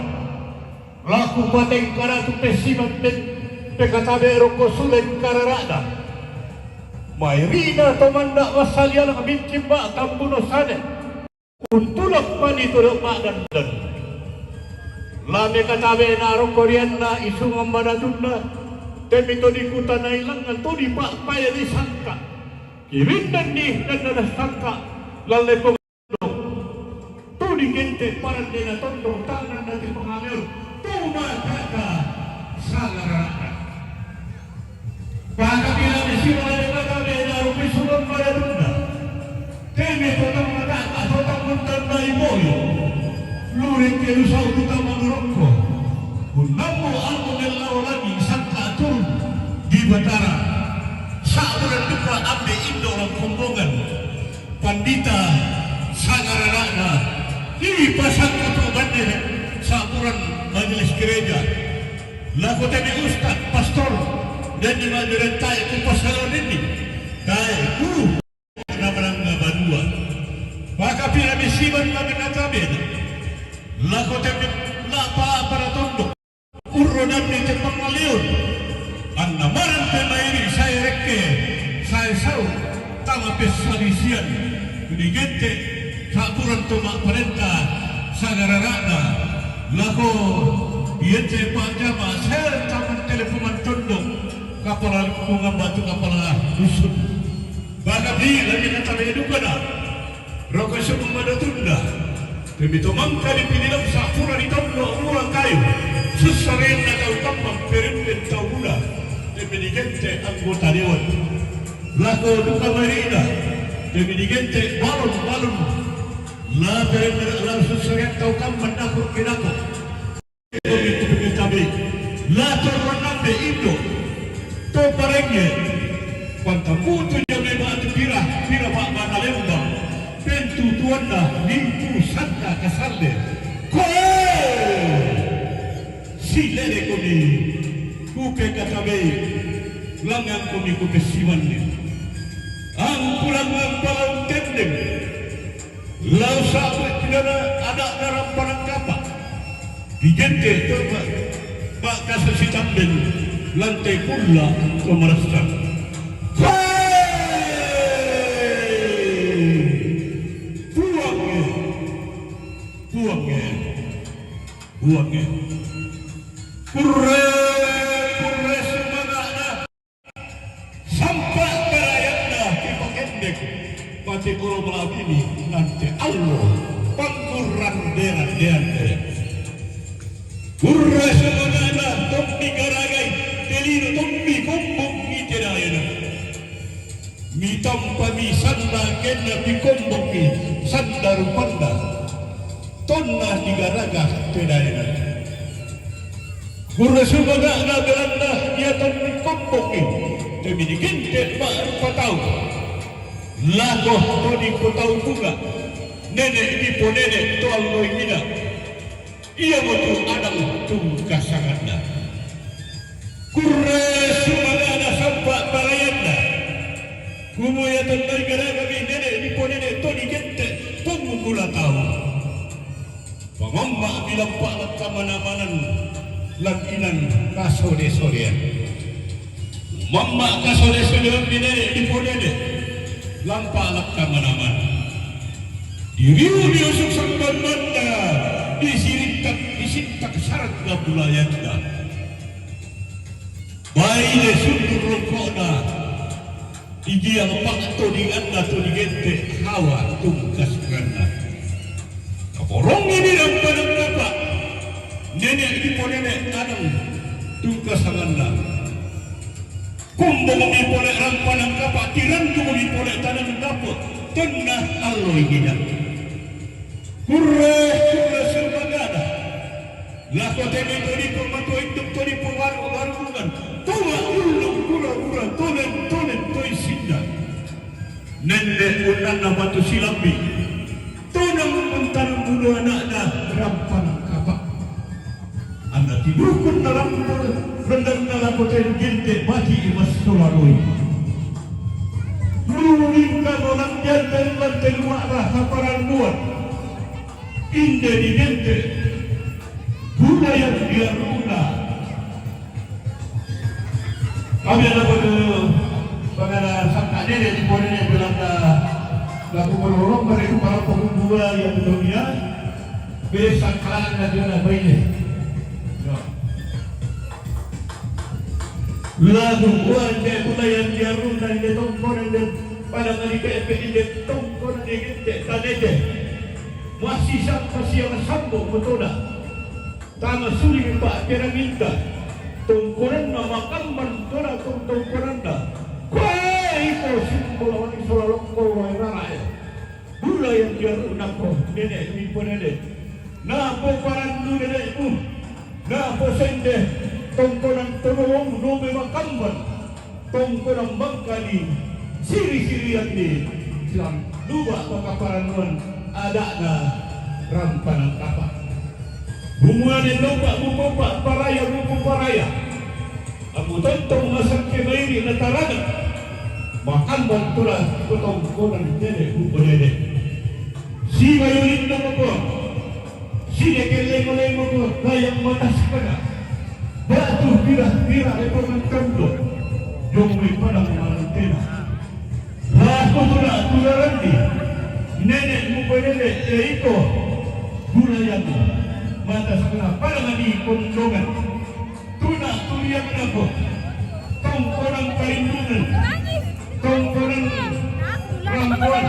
laku bateng kana tu pesimat ten pekatabe roko sulen kararada mairina tomanda wasalian ngabintim ba tambuno sane untulak manito dan lame katabe na roko rianna isu ngambadadunna temito di kuta na ilang to di pak paya di sangka kirindan di dan sangka lalle po to di gente paran dina tondo tangan na di pengamil tuma kata salarana pada bilang di sini ada kata beda rupi sulam pada tunda teme totang mata totang muntan dari boyo lurik kerusau kita mengerokko unamu almu melau lagi sangka turun di batara saat duka abdi indo orang kumbongan pandita salarana di pasang kutu bandar sapuran majelis gereja laku tadi ustad pastor dan di majelis tay ku pasalon ini tay ku namarang badua maka pirami siban kami natabena laku tadi lapa para tondok urro dan di cepang maliun ang namaran pemairi saya reke saya sau tama pesalisian kudigente sapuran tumak perintah sagararana lako iente pajama sel taman teleponan tondong kapal kungan batu kapal dusun baga beli lagi kata edukana roko sebelum ada tunda demi tomangka dipinilang sapura di tondong murang kayu susaren atau tambang perimpin tahulah demi digente anggota dewan lako duka marina demi digente balon la perimpin alam susaren tau kamban dapur kinako la torwanam de indo to parenge quanta mutu jame ba pira ba manalemba pentu tuanda nimpu santa kasarde ko silere koni kuke katabe langang koni kuke siwanne ang pulang palang tendeng lau sabut tidak ada dalam parang kapak digente coba bak kasih si camben lantai pula kemeraskan sampai kerayana kipakendek mati kuro melabini nanti Allah pangkuran deran Urra semanana tombi garagai telino tombi kombong iterayana mi tampa mi sanda kenna mi kombong mi sanda rupanda tonna digaraga terayana Urra semanana belanda dia tombi kombong mi demi digente baru patau lago todi patau bunga nenek di nenek to Allah ina ia betul adang tungkasanganna kurre sumagana sampak barayanda kumuya tandai gara kami nenek di nenek to digente tunggu gula tahu pamamba bilang pak kamana-manan langinan kasode-sodean mamma kasode-sodean di nenek di nenek lampak kamana-mana diriu suksan banda disintak syarat gabulayanda baile sundur rokona digiang pakto diganda to digente hawa tungkas ganda kaporong ini dan padang kapa nenek di nenek tanam tungkas ganda kumbo di pole rampanang kapa tiran kumbo di pole tanam kapa tengah aloi gida kurre serbagada lako tene todi pemato hidup todi pewaru-waruan tola ulung kura-kura tolen toi sinda nende unana batu silambi tonang mentarang bulu anakna rampan kapak anda tidurkun dalam rendang dalam hotel gente mati imas solaroi luring kamolang jantan lantai luarah haparan buat Inde di gente budaya dia runa kami ada pada sangka nenek di nenek belanda laku melorong mereka para pembunuh yang di dunia besar kalangan nasional baiknya lagu buat dia budaya dia runa dia tongkonan dia pada kali PMP dia tongkonan dia gente tanete masih yang sambung betul dah tama suling pak kira minta tungkuran nama kamban tora tungkuran dah kau itu simbol orang Islam kau rara bula yang dia unako nenek ibu nenek na poparan du nenek ibu na posende tungkuran tolong no memang kamban tungkuran bangkali siri-siri yang di silang dua kaparan ada na rampanan kapak hubungan bupak paraya amu tentang masak kemairi na taraga makan bantulah ketongkonan nenek hubungan nenek si mayurin na mo si nekeleng mo kayang matas kana batu pirah-pirah reponan kando yung may padang malantena lahat ko tularan di nenek mo nenek itu gulayan mata sekolah parang di kondongan tuna tulian ako tongkorang kalindungan tongkorang rampuan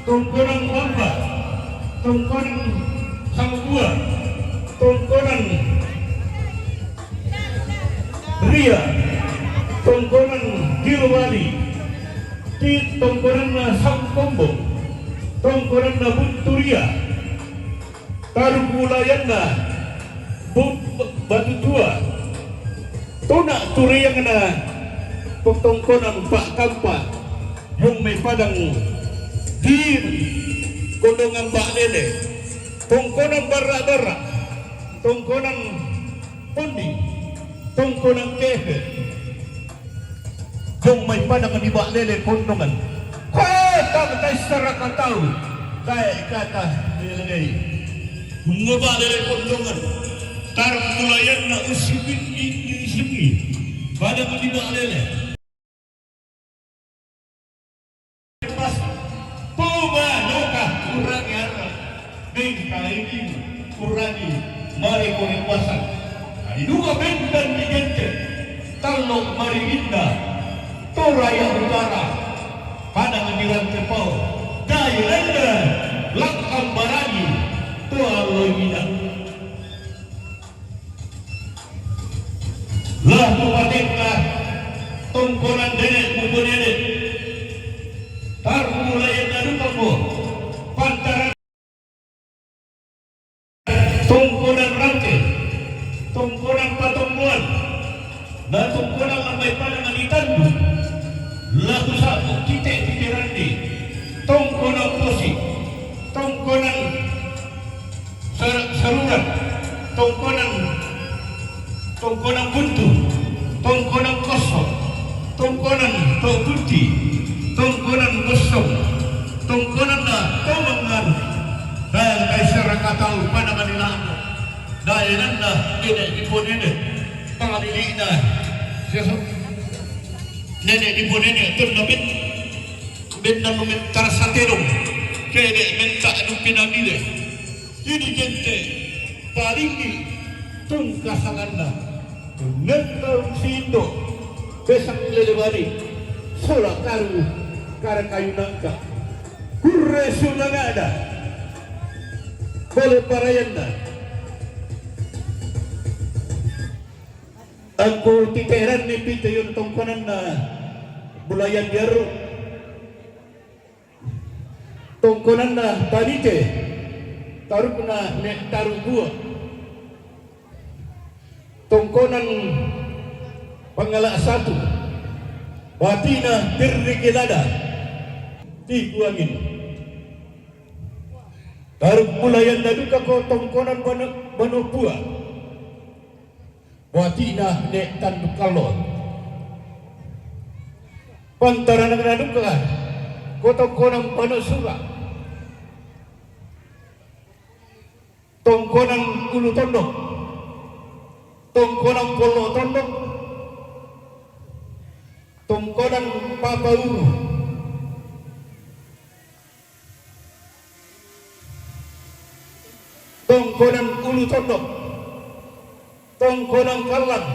tongkorang lamba tongkorang sambuah tongkorang ria tongkorang dilwali tongkorang sangkombong tongkorang na bunturia taruh bulayan na batu tua tonak turiyang na tongkonan pak kampa yung may padang di kondongan bak lele tongkonan bara-bara tongkonan pondi tongkonan kehe yung may padang di bak lele kondongan kota betai secara katau kaya kata nilai mengubah dari kondongan tarap mulayan na usibin ini pada menibak lele pas poba loka kurangi harap bengka ini kurangi mari kuning pasan diduga bentan digente talok mari indah Toraya Utara, pada Ngiran Tepau, Daya Anda, Lakam Barani, Tua Loimina. Lah Tupatika, Tongkonan Denek Buku Denek, Tarmula yang ada kamu, Pantaran Tongkonan Rangke, Tongkonan Patombuan, dan Tongkonan Lambai Pada Manitandu, Laku Sabu, Titik Randi, Tongkonan Posi, Tongkonan Saruran, Tongkonan Buntu, Tongkonan Kosong, Tongkonan Tokuti, Tongkonan Gosong, Tongkonan Tomangan, dan Kaisar Katau pada Manilamu, dan Nanda Nenek Diponene, Pangalilina, Nenek Diponene, Turnabit, Benda Numit Tarasaterong, Kede Menta Nupinamile, ini gente palingi tungkasanganda, Nentang Sindo, Besang Lelewari, Sola Karu, Karakayu Nangka, Kurre Sunangada, Kole Parayanda. Aku tikeran ni pita yung tongkonan na Bulayan Biaro, tongkonan na Tanite, Taruk na Tarugua, tongkonan Pangala Satu, Batina Tirrikilada, Tiguangin. Taruk Bulayan na duka ko tongkonan Banopua, Batina ne Tandukalon. Pantaran ng naduka, ko tongkonan Panosura, tongkonan Ulu Tondok, tongkonan Polo Tondok, tongkonan Papauru, tongkonan Ulu Tondok, tongkonan Kalang,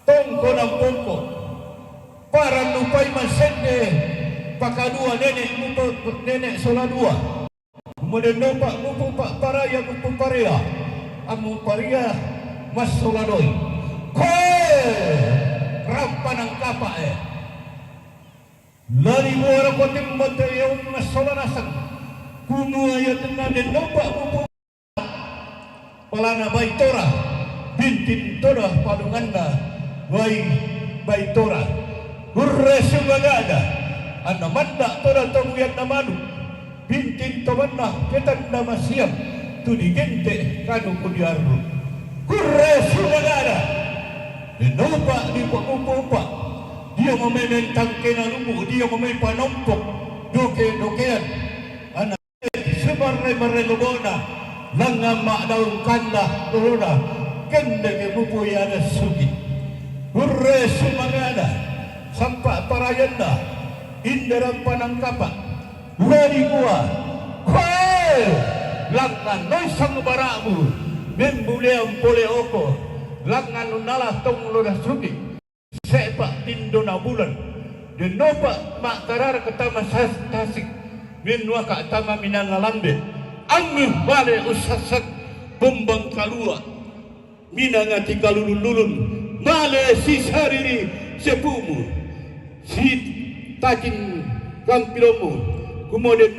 tongkonan Pongko, para lupai masende, pakadua nenek soladua, kemudian nopak mupu pak paraya mupu paria, amu paria mas soladoi, rampanang kapa lari muara kotim materi mas solanasan, kuno ayat nade nopak mupu palana Baitora, bintin tora padunganda, Baitora, Hurre Sumagada, Anda manda tora tonguyat namanu, bintin tomanna ketan nama siap, tudi gente kanu kudiaru, Hurre Sumagada, dinopa di pakupupa, dia memenentang kenalumu, dia memay panompok, dokean, anak sebarre lobona, langama daun kanda turuna, kendeng bupuyana sugi, Hurre Sumagada, sampai parayanda, indaran panangkapa, lari gua, langan noisang baramu, membuleam pole oko, langan nunalah tong lodah sugi, sepak tindona bulan, denopak makarar ketama tasik, minwaka tama minangalambe, amih bale usasak, bumbang kalua, minangati kalulun-lulun, bale sisariri sepumu, si tajin kampilomu, kemudian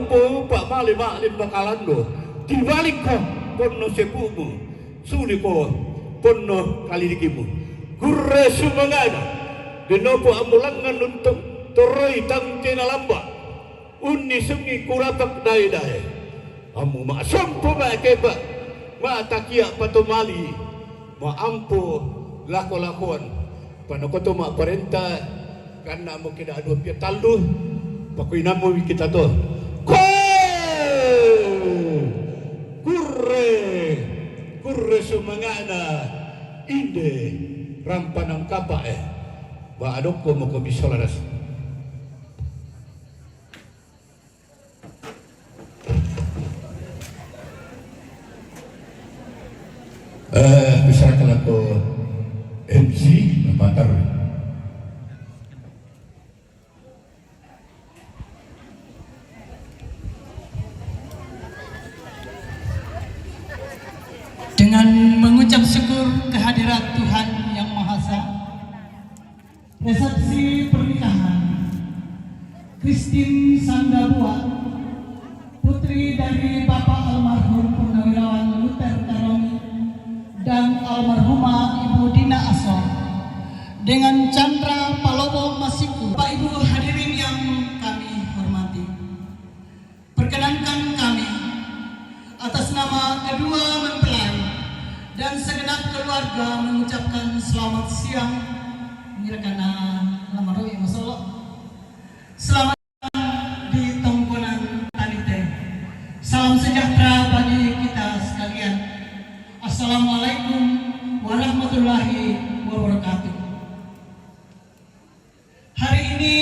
upa male maklin bakalando, dibalik ko ponno sepumu, suli ko ponno kalidikimu, Hurre Sumagada, denopo amulangan untuk toroi tangke nalamba, unni sungi kurapak dai-dai, amu masampo makeba, matakia patomali, maampo lako-lakuan, panokoto mak perintah, karena mo kita adu pia talu, pakuinamo kita to. Kurre Sumagada, inde rampanang kapa ba adok ko mo ko bisolaras. Bisa kalau MC matar dan mengucap syukur kehadirat Tuhan Yang Maha Esa. Resepsi pernikahan Christine Sandabua, putri dari Bapak almarhum Purnawirawan Luther Karomi dan almarhumah Ibu Dina Aso dengan Chandra Palobo Masiku. Bapak Ibu hadirin yang kami hormati, perkenankan kami atas nama kedua mempelai dan segenap keluarga mengucapkan selamat siang. Karena lama roh ya masalah. Selamat di tongkonan Tanite. Salam sejahtera bagi kita sekalian. Assalamualaikum warahmatullahi wabarakatuh. Hari ini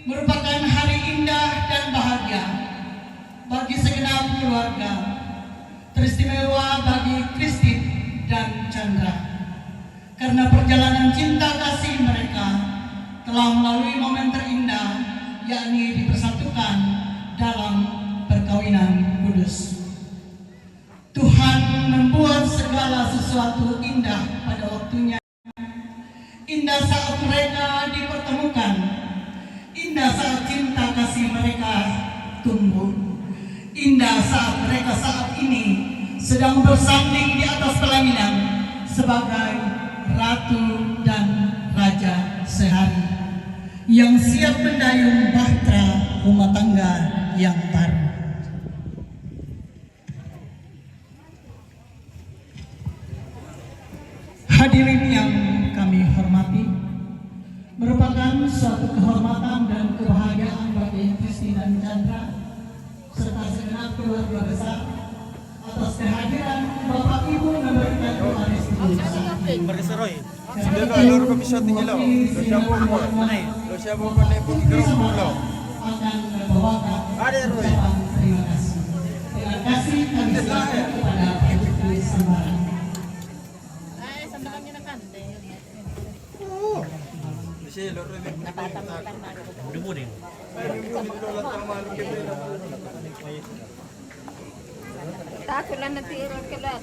merupakan hari indah dan bahagia bagi segenap keluarga, teristimewa bagi Christine dan Chandra. Karena perjalanan cinta kasih mereka telah melalui momen terindah, yakni dipersatukan dalam perkawinan kudus. Tuhan membuat segala sesuatu indah pada waktunya. Indah saat mereka dipertemukan, indah saat cinta kasih mereka tumbuh, indah saat mereka saat ini sedang bersanding di atas pelaminan sebagai ratu dan raja sehari yang siap mendayung bahtera rumah tangga yang baru. Hadirin yang kami hormati, merupakan suatu kehormatan dan kebahagiaan bagi Christine dan Chandra serta segenap keluarga besar atas kehadiran Bapak Ibu memberikan doa restu. Berkeseroy. Dia ka loro ka bisa tingalaw. Lo siya mo mo. Lo siya mo pa lepo igro mo lo. Akan membawakan ucapan terima kasih. Terima kasih kami silakan kepada Ibu Sambaran. Bisa loro ni. Dumo din. Tako lang natira ka lahat.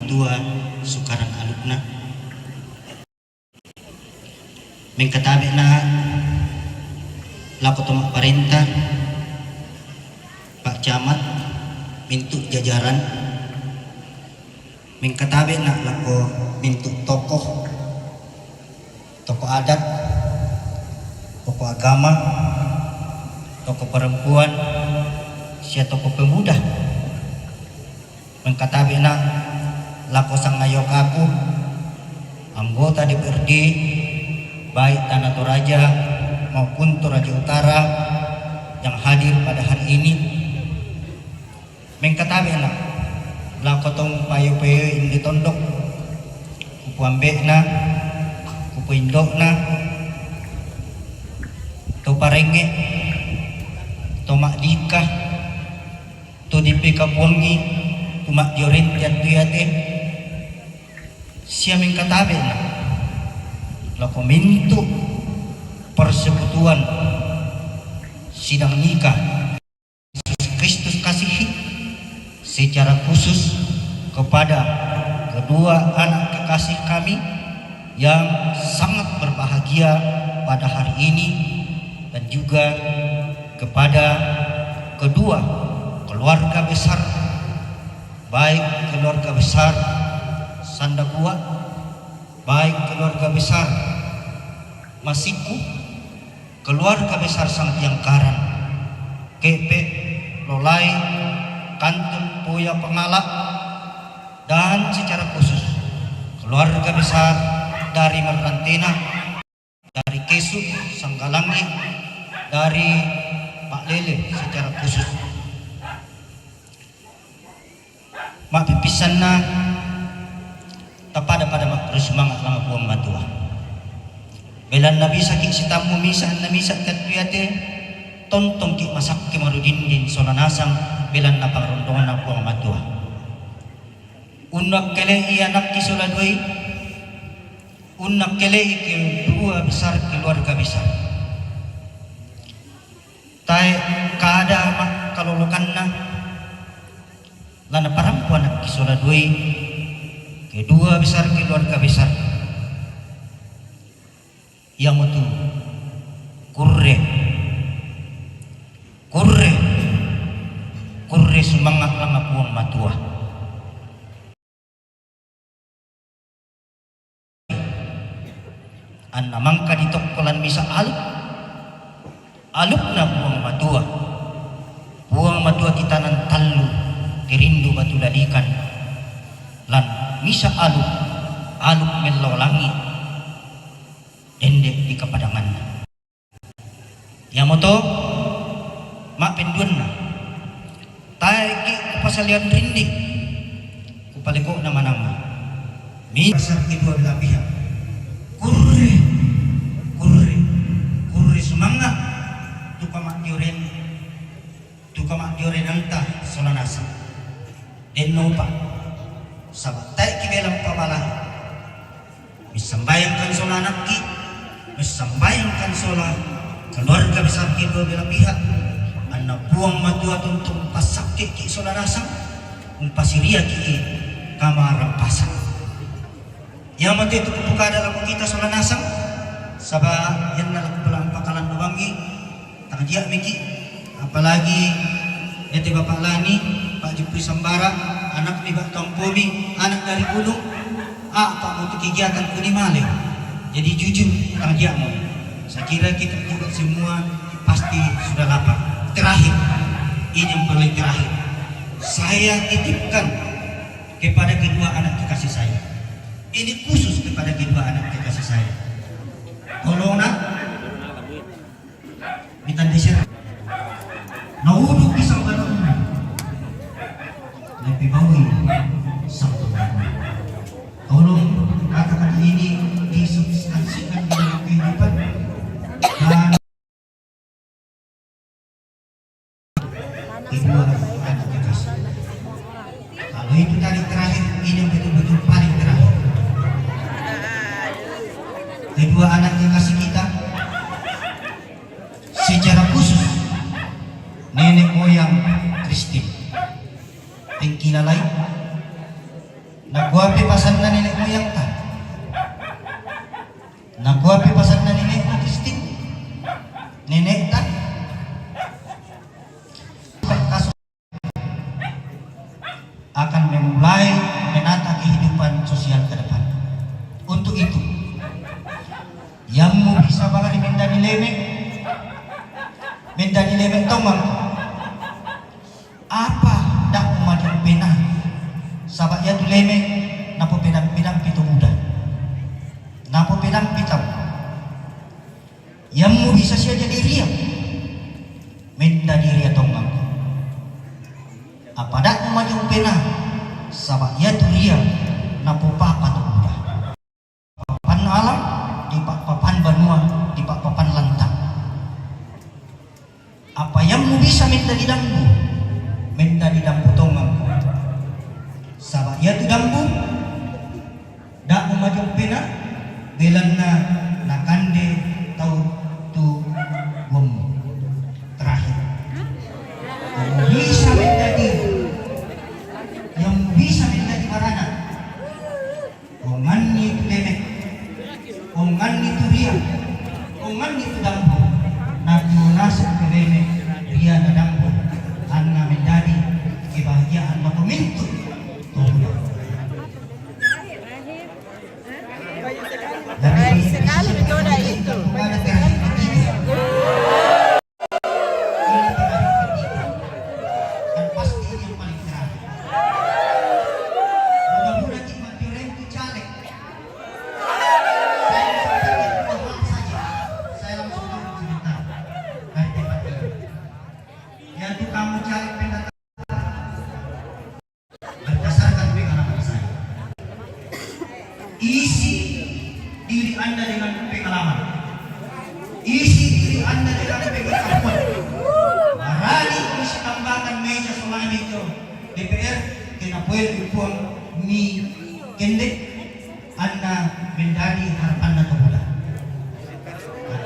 Dua Sukaran alupna mengkatabi na lako tomak perintah Pak Camat mintuk jajaran mengkatabi na lako mintuk tokoh adat, tokoh agama, tokoh perempuan, sia tokoh pemuda mengkatabi na lako sang ngayok aku anggota DPRD baik Tanah Toraja maupun Toraja Utara yang hadir pada hari ini. Mengkatabi na lako tong payo-payo indi tondok kupu ambekna kupu indokna to parenge to makdika to dipika buangi to makjorin tiat-tiate siya mengkatabi na lako mintu persekutuan sidang nikah Yesus Kristus kasihi secara khusus kepada kedua anak kekasih kami yang sangat berbahagia pada hari ini dan juga kepada kedua keluarga besar, baik keluarga besar Sandabua, baik keluarga besar Masiku, keluarga besar Sang Tiangkaran, Kepe, Lolai, Kantun, Puya Pengalak, dan secara khusus keluarga besar dari Merantena, dari Kesu, Sanggalangi, dari Pak Lele secara khusus. Mak pipisan na tapada pada mak semangat lama buang batua. Belan nabi sakit sitamu misa na misa tatuyate tontong ki masak ki marudindin solanasang bilan na pangrondongan ng buang matua. Unak kelei anak ki soladui, unak kelei ki dua besar keluarga besar. Tai kada mak kalulukan na lana parampuan anak ki soladui, kedua besar keluarga besar. Yang itu kurre semangat lama buang matua. An namangka di tokkolan misa alup na buang matua titanan talu tirindu batu ladikan lan misa alup melo langit dendek di kepadangan. Yamoto mak penduan na taiki kupasalian rinding kupaliko nama-nama misal kedua belah pihak kurre semangat tukamak dioren anta solanasa den nopa sabat taiki belang pabala misambayangkan solanak ki misambayangkan sola keluarga besar kedua belah pihak anak buang matua tuntung pasakit ki solarasang umpasiria ki kamar pasang yang mati itu buka dalam kita solanasang sabah yang dalam pelang pakalan lubangi tak dia miki apalagi yati bapak Lani Pak Jupri Sambara anak ni Pak Tompomi anak dari gunung pak untuk kegiatan kunimale jadi jujur tak dia mau saya kira kita juga semua pasti sudah lapar. Terakhir, ini yang paling terakhir, saya titipkan kepada kedua anak kekasih saya. Ini khusus kepada kedua anak kekasih saya. Kalau nak minta desir, nauduk pisang balon, lebih bawi satu. Tolong katakan ini disubstansikan di dalam kehidupan dan kedua anak kekasih. Kalau itu tadi terakhir, ini betul-betul paling terakhir. Kedua anak kekasih kita secara khusus nenek moyang Kristin pengkilalai nagwapi pasan na nenek moyang ta nagwapi pasan na nenek mo Kristin nenek ta akan memulai menata kehidupan sosial ke depan. Untuk itu, yang mau bisa bakal mendani lemek tomang apa dak maju pena sabak ya tu lemek napo pedang pitu muda napo pedang pitam yang mau bisa sia jadi ria mendani ria tomang apa dak maju pena sabak ya tu ria napo papa tu muda papan alam di papan banua di papan lantang apa yang mu bisa minta di dambu tongang sabak ya tu dambu dak maju pena belan na kande tau tu gom terakhir yang bisa menjadi marana ongan itu lemek ongan itu ria ongan itu dambu namunasib ke lemek ria na dambu anna menjadi kebahagiaan makumintu Baik sekali metode itu. Isi diri Anda dengan pengalaman. Isi diri Anda dengan pengetahuan. meja solami itu DPR kena puel upuang mi kendek anna menjadi harapan kemudah.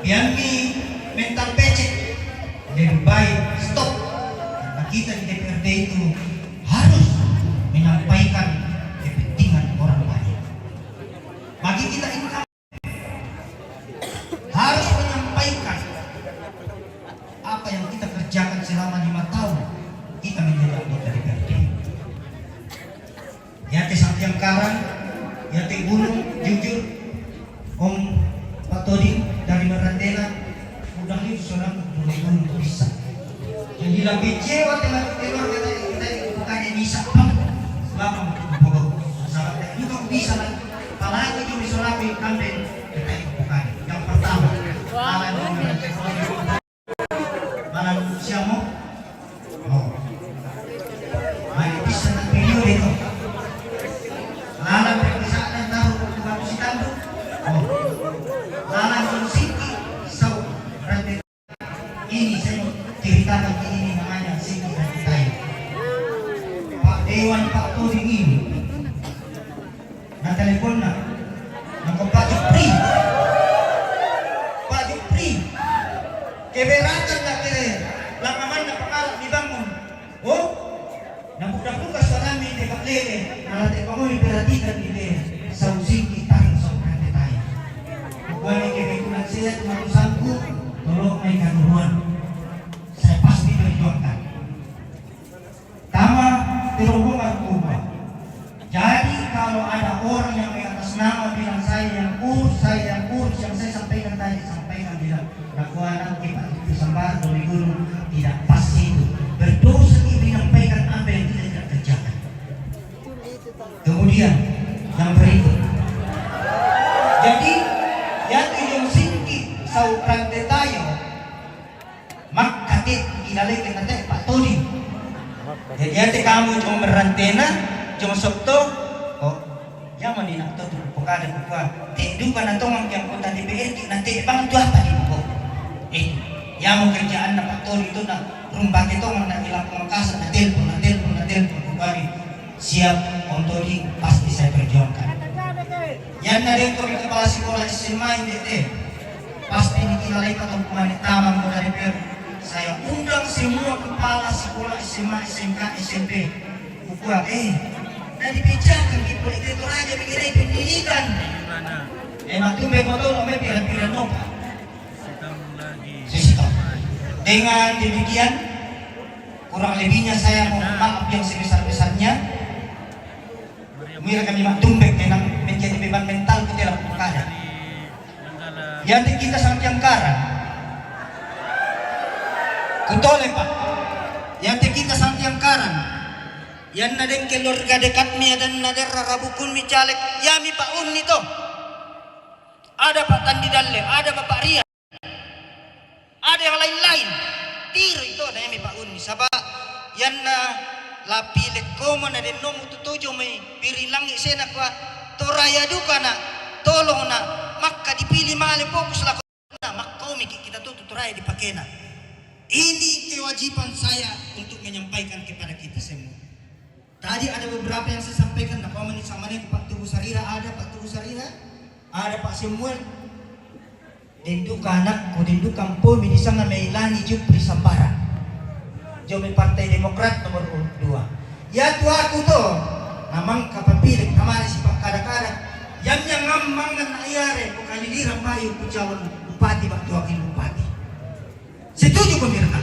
Yang mi mental becek lebih baik stop karena kita di DPRD itu harus menyampaikan kepentingan orang banyak. Bagi kita ini harus menyampaikan apa yang kita kerjakan selama 5 tahun kita menjadi anggota DPRD. Yate Sampiang Karang, Yate Gunung, jujur Om Pak Toding dari Merantena udah lihat seorang gunung bisa. Jadi lebih kecewa dengan kita bukannya bisa selama pokok sahabat itu kok bisa lah. Apalagi itu bisa lebih kampen kita bukan. Yang pertama, malam siamo, malam bisa nak video itu. Malam perpisahan tahu batu si tandu, malam singki sau rantai. Ini saya ceritakan ini namanya singki rantai. Pak Dewan Pak Toding ini, na telepon na, Pak Jupri. Keberatan na kere, langaman na pangalak ni bangun. Oh, nabukdak-bukas sa namin ni Paklele, nalatay pa mo iperatikan ni Lele, sa using kitang sa ukante tayo. Buwan ni kebekunan sila, tumatusangku, tulog may kanuruan. Saya pasti berjuangkan. Tama, terhubungan ubah. Jadi kalau ada orang yang atas nama bilang saya yang urus yang saya sampaikan tadi, sampaikan bilang dakwaan kita disambar dari guru tidak pas itu. Berdosa itu menyampaikan apa yang kita tidak kerjakan. Kemudian yang berikut. Jadi yang yung singki sa uprante tayo magkatit ilalagay natin Pak Toding. Jadi ate kamu cuma merantena cuma sokto oh yaman din ato to pokada ko tindukan na tong ang kota DPRD nanti bang tu apa di ko yamo kerjaan na faktor itu na rumba kita na ilang pemangkasan na telepon kembali siap untuk pasti saya perjuangkan. Yan na rin kami kepala sekolah SMA ini pasti dikinalai patong kumanitaman ko dari DPR. Saya undang semua kepala sekolah SMA, SMK, SMP. Bukuan na dibijakan gitu itu aja mengenai pendidikan. Matumbe mo to may pira-pira no pa. Dengan demikian kurang lebihnya saya mohon maaf yang sebesar-besarnya. Mira kami matumbe karena menjadi beban mental kita dalam perkara. Yang kita sangat yang karang. Kutole Pak. Yang kita sangat yang karang. Yan na din keluarga dekat mi dan nader rabukun mi caleg yami Pak Un itu. Ada Pak Tandi Dalle, ada Bapak Ria. Ada yang lain-lain. Tir itu ada yami Pak Un. Sabab yan na lapilek ko man na din no mututujo may pirilangi sena kwa toraya duka na tolong na makka dipilih mali fokus la na makko mi kita tuh toraya dipakai na. Ini kewajiban saya untuk menyampaikan kepada kita semua. Tadi ada beberapa yang saya sampaikan, nak paman sama nih Pak Tugu Sarira ada Pak Samuel. Denduk anak, ko denduk kampung di sana Meilani Jupri Sambara. Jomi Partai Demokrat nomor 2. Ya tua aku tuh, namang kapapilik kamari si Pak Kada-kada. Yang ngamangan ayare, ko kaliliran bayu kucawan bupati Pak Tuakin bupati. Setuju pemirsa?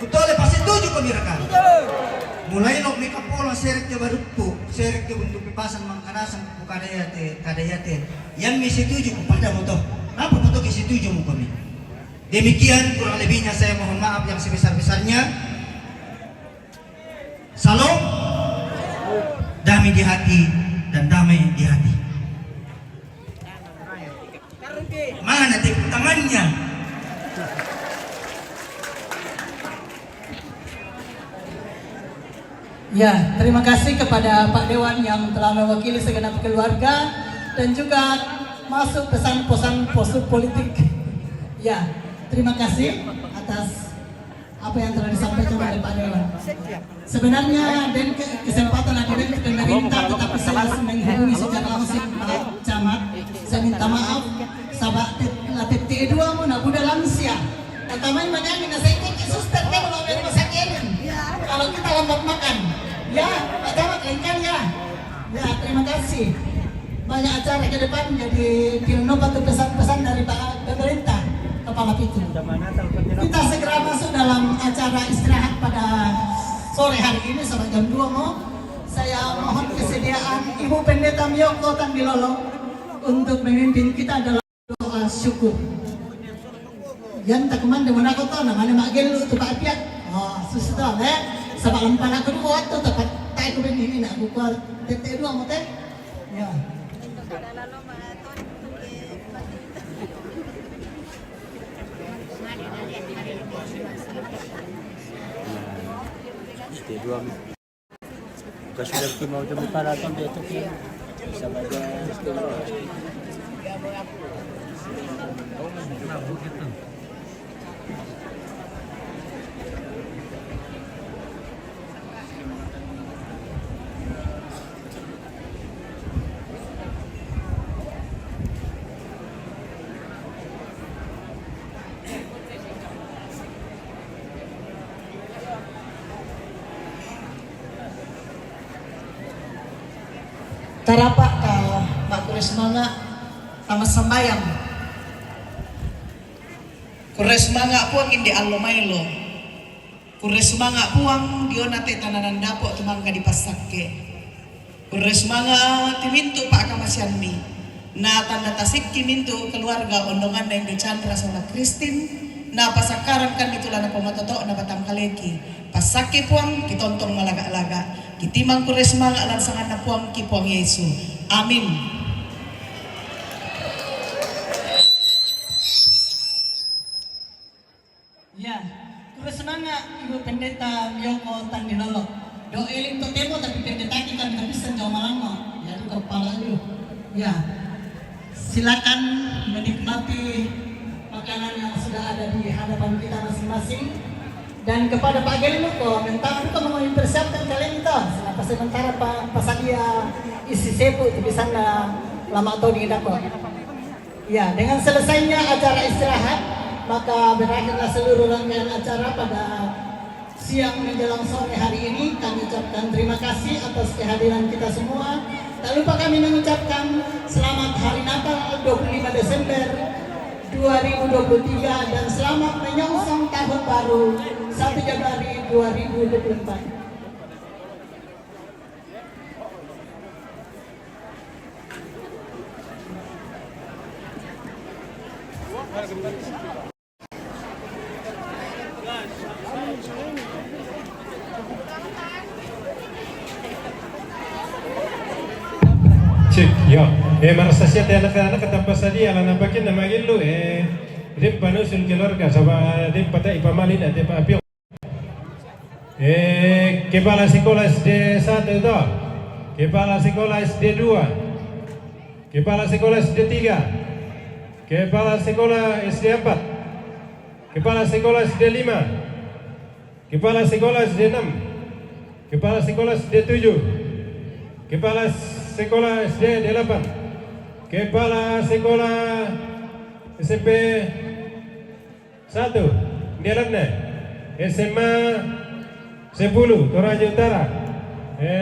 Betul pasti setuju pemirsa? Mulai nok mika pola serek ke barupu, serek ke bentuk pipasan mangkanasan ku kadayate. Yang mi setuju kepada moto. Apa moto ki setuju mu kami? Demikian kurang lebihnya saya mohon maaf yang sebesar-besarnya. Salam damai di hati dan damai di hati. Mana tepuk tangannya? Ya, terima kasih kepada Pak Dewan yang telah mewakili segenap keluarga dan juga masuk pesan-pesan politik. Ya, terima kasih atas apa yang telah disampaikan oleh Pak Dewan. Sebenarnya dan kesempatan ada dari pemerintah, tetapi saya langsung menghubungi secara langsung Pak Camat. Saya minta maaf, sahabat latih T2 mau nak udah lansia. Pertama yang mana mina saya ikut suster dia kalau dari rumah sakit. Kalau kita lambat makan, ya Pak Camat lainkan ya. Ya terima kasih. Banyak acara ke depan, jadi tidak patut pesan-pesan dari Pak pemerintah kepala itu. Kita segera masuk dalam acara istirahat pada sore hari ini sampai jam 2 mau. Saya mohon kesediaan Ibu Pendeta Miyoko Tandilolo untuk memimpin kita dalam doa syukur. Yan takuman de mana kota namanya mak gelu tu Pak Piak. Oh susah sebab lempan aku dulu waktu tepat tak aku ini nak buka tete dua mau teh. Ya. Dua bukan sudah mau jemput para sampai itu bisa baca Tarapak ka makures mga tama sambayang. Kures mga puang hindi alomaylo. Kures mga puang dionate tananan dapo tumang ka dipasakke. Kures mga timinto pa akamasyanmi. Na tanda tasik kiminto keluarga ondongan na hindi Chandra sa Kristin. Na pasakaran kan itulah na pamatoto na batang kaleki. Pasake puang kitontong malaga-laga. Kitimang kures mga alansangan na puang kipuang Yesu. Amin. Ya, kures mga Ibu Pendeta Miyoko Tandilolo. Doeling to temo tapi pendeta kita bisa jauh malama. Ya, itu kepala lu. Ya, silakan menikmati makanan yang sudah ada di hadapan kita masing-masing. Dan kepada Pak Gelimuko, mentang itu mau mempersiapkan kalian itu. Selama sementara Pak Pasadia isi sepu itu bisa lama atau di dako. Ya, dengan selesainya acara istirahat, maka berakhirlah seluruh rangkaian acara pada siang menjelang sore hari ini. Kami ucapkan terima kasih atas kehadiran kita semua. Tak lupa kami mengucapkan selamat Hari Natal 25 Desember 2023 dan selamat menyongsong tahun baru 1 Januari 2024. Cik, ya. Marasa siya tayo anak-anak katapos sa di ala nabakin na magilo rin panusul keluarga sama rin patay ipamalin at ipaapyo. Kepala sekolah SD 1 itu, kepala sekolah SD 2, kepala sekolah SD 3, kepala sekolah SD 4, kepala sekolah SD 5, kepala sekolah SD 6, kepala sekolah SD 7, kepala sekolah SD 8, kepala sekolah SMP 1 di alamnya, SMA 10 Toraja Utara,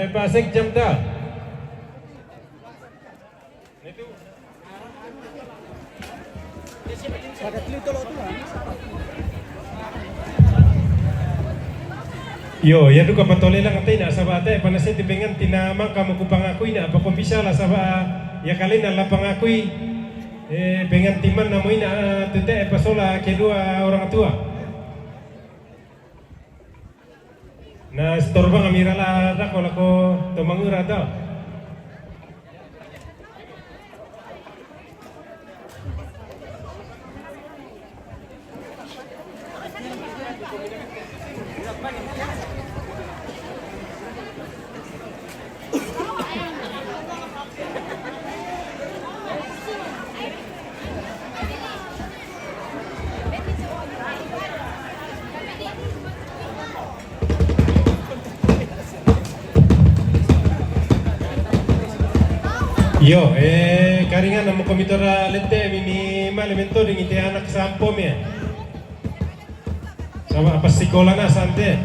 Pasek Jamtal. Yo, ya duka patole lang atay na sa bata panasi tibingan tinamang kamu kupang ako'y na apa kung bisa la sa ya kali na lapang ako'y pengen timan na mo na tute pasola kedua orang tua. Na storba nga mirala ra ko lako tumangura daw. Yo, karingan namu komitora lete mimi malemento dengan ite anak sampom ya. Sama apa sekolah na sante.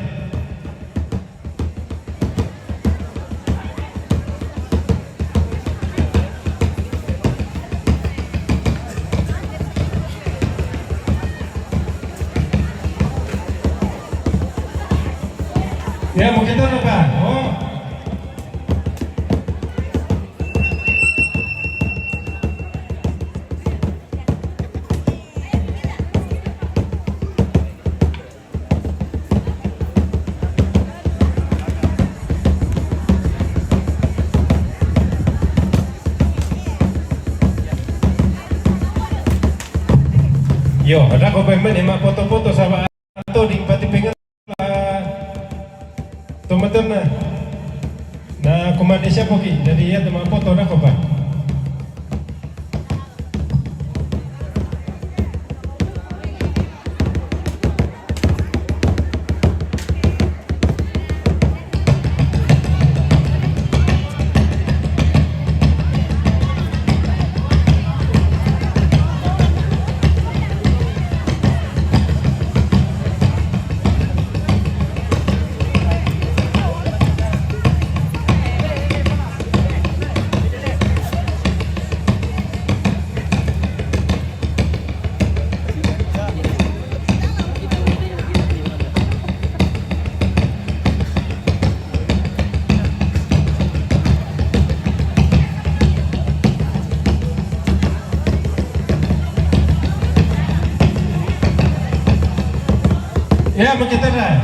Ya, mau kita apa? Oh. Yo, ada kau pemain emak foto-foto sama atau di pati pengen tomater na kumande siya po ki jadi ya teman foto na ko ba ya begitu dah.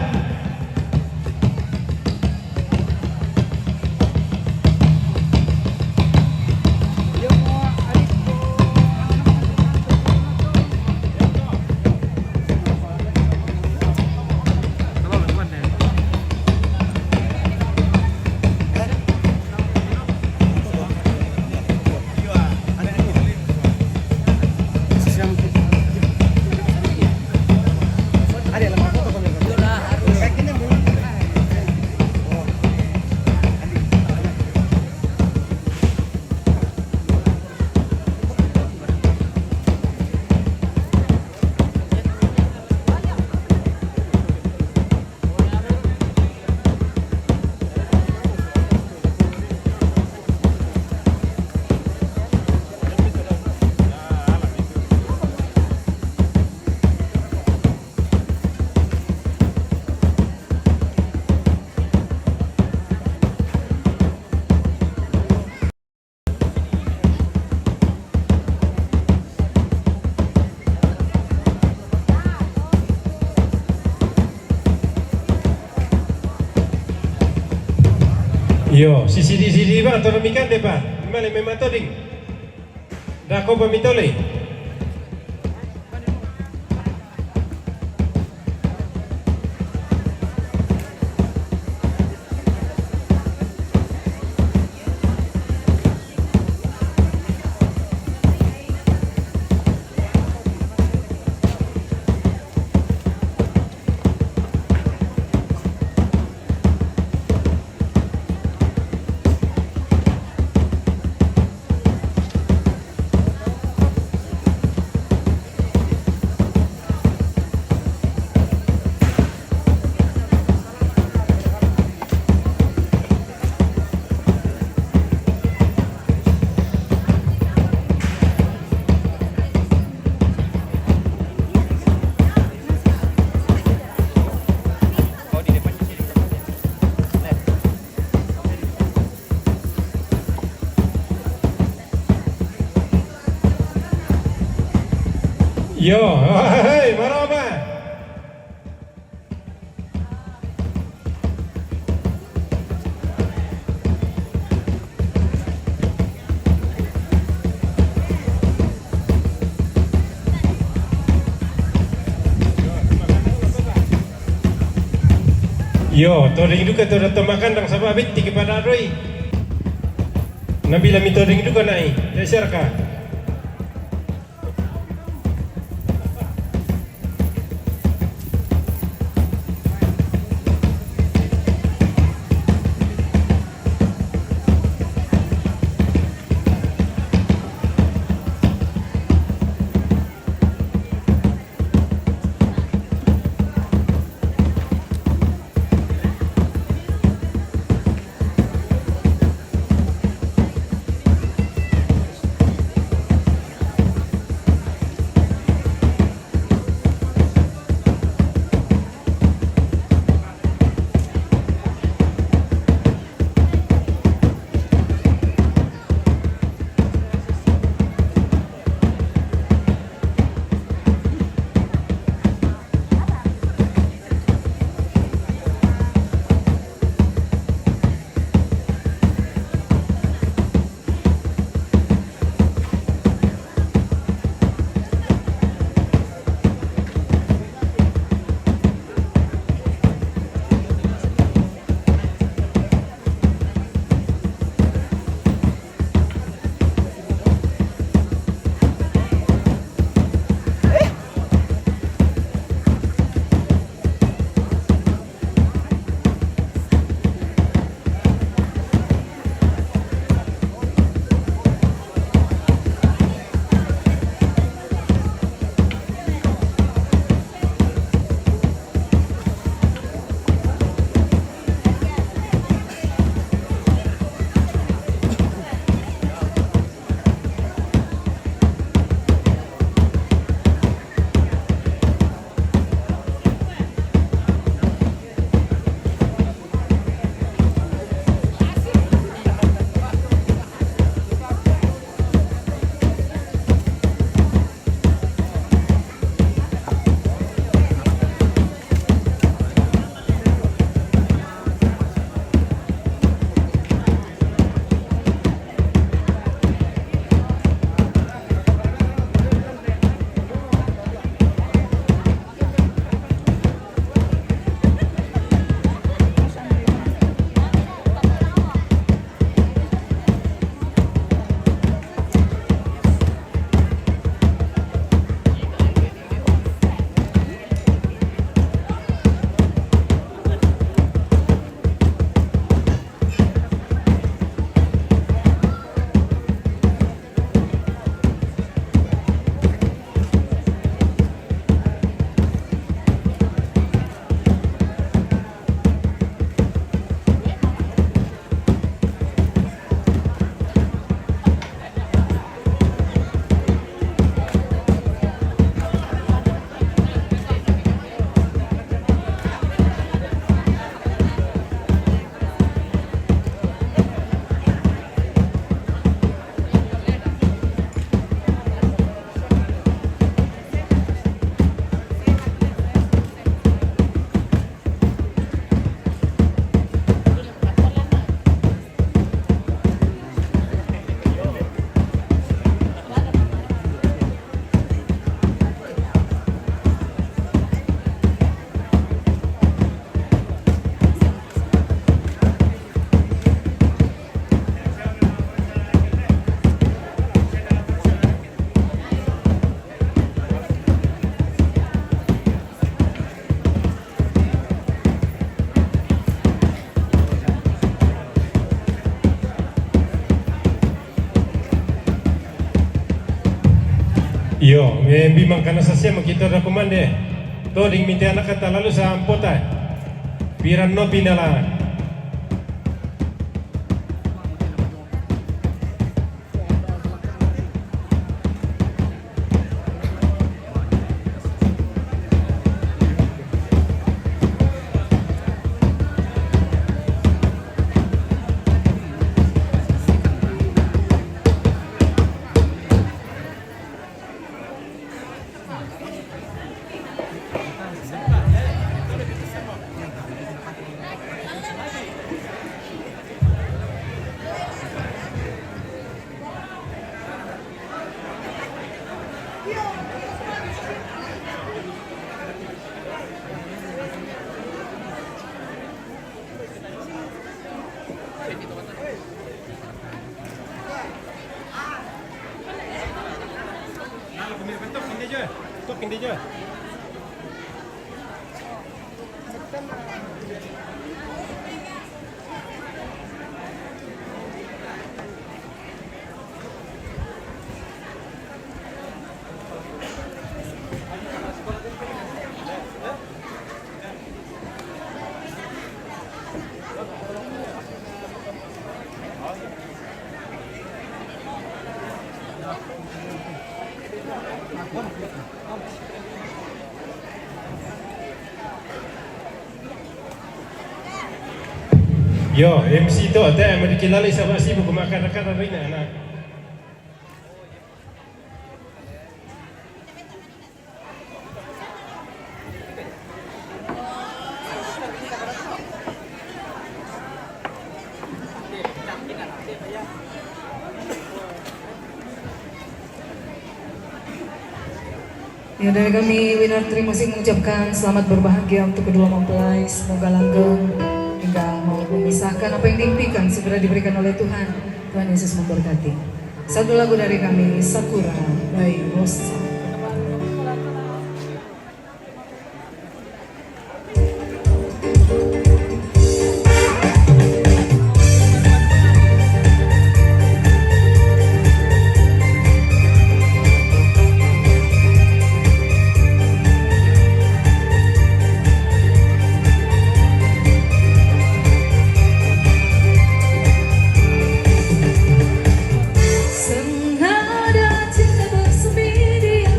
Yo, sisi ba atau namikan deh ba? Mali memang toding. Dah kau pamitole. Yo, hei, marama. Yo, toring duka tu datang makan dang sama binti kepada Roy. Nabila mi toring duka nai, dasarka. Yo, memang karena saya makita na kumande. To ding minta anak kata lalu sa ampota. Piran no pinala. Tok hindi aja. Yo, MC tu ada yang dikilali sama si buku makan rekan hari ni anak. Ya, dari kami winner terima kasih mengucapkan selamat berbahagia untuk kedua mempelai. Semoga langgeng hingga mau memisahkan apa yang diimpikan segera diberikan oleh Tuhan. Tuhan Yesus memberkati. Satu lagu dari kami, Sakura by Rosa. Senada cinta bersemi di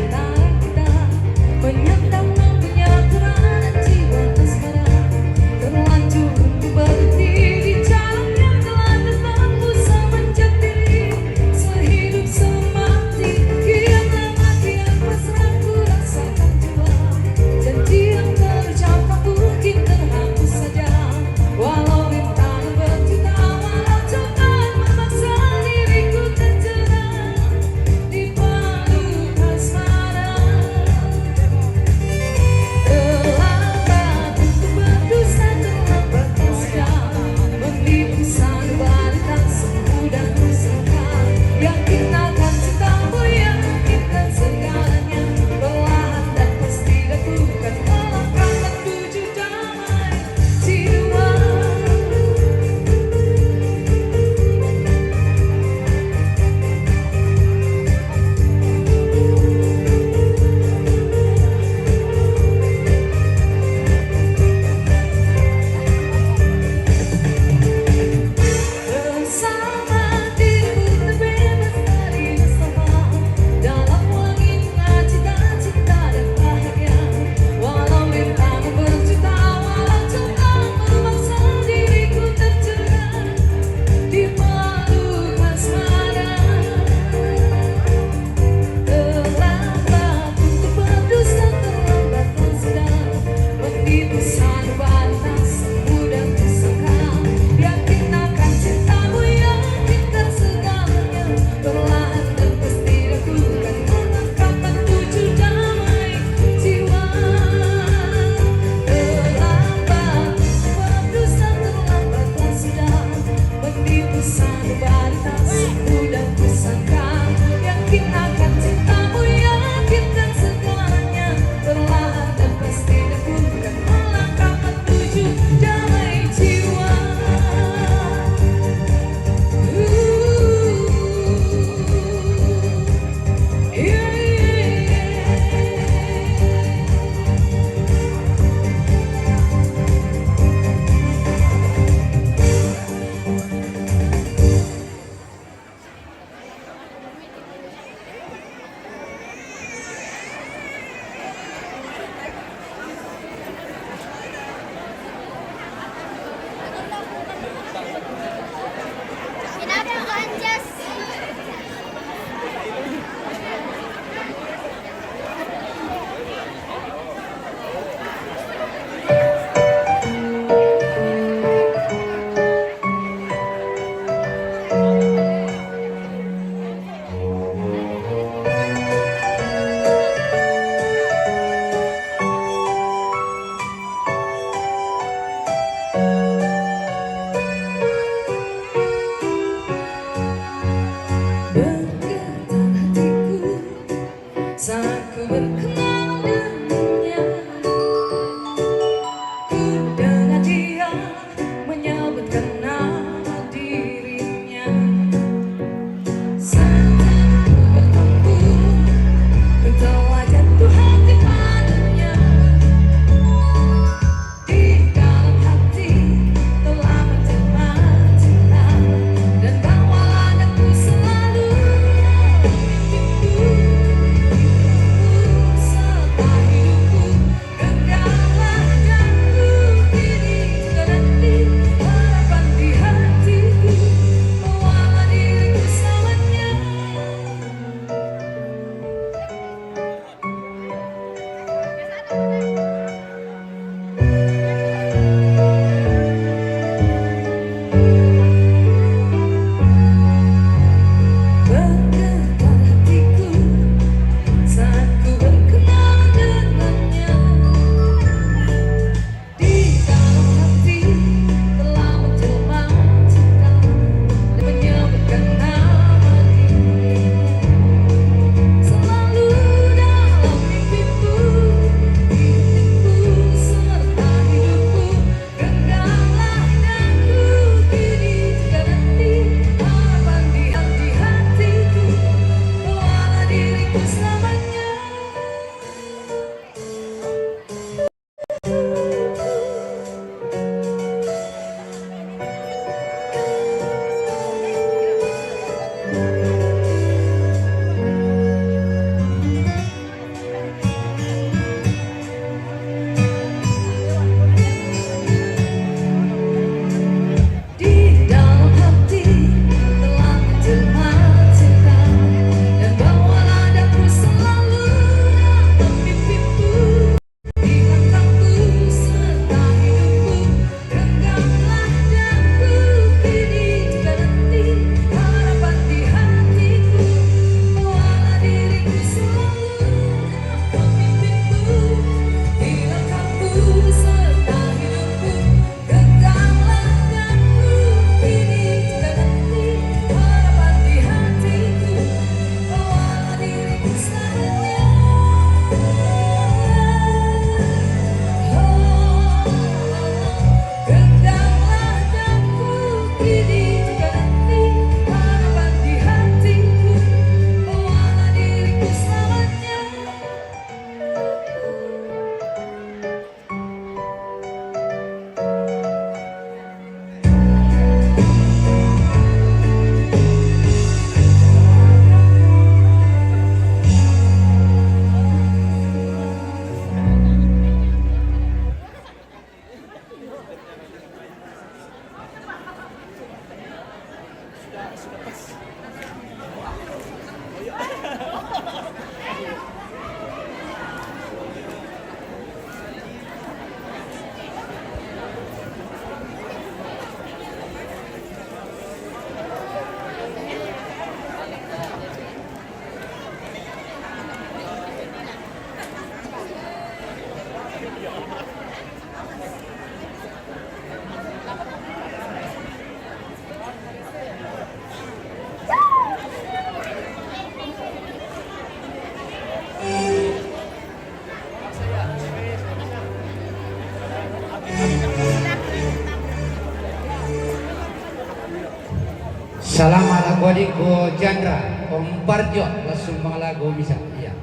Kuadi ko Chandra Om Parjo langsung mga lagu bisa. Iya.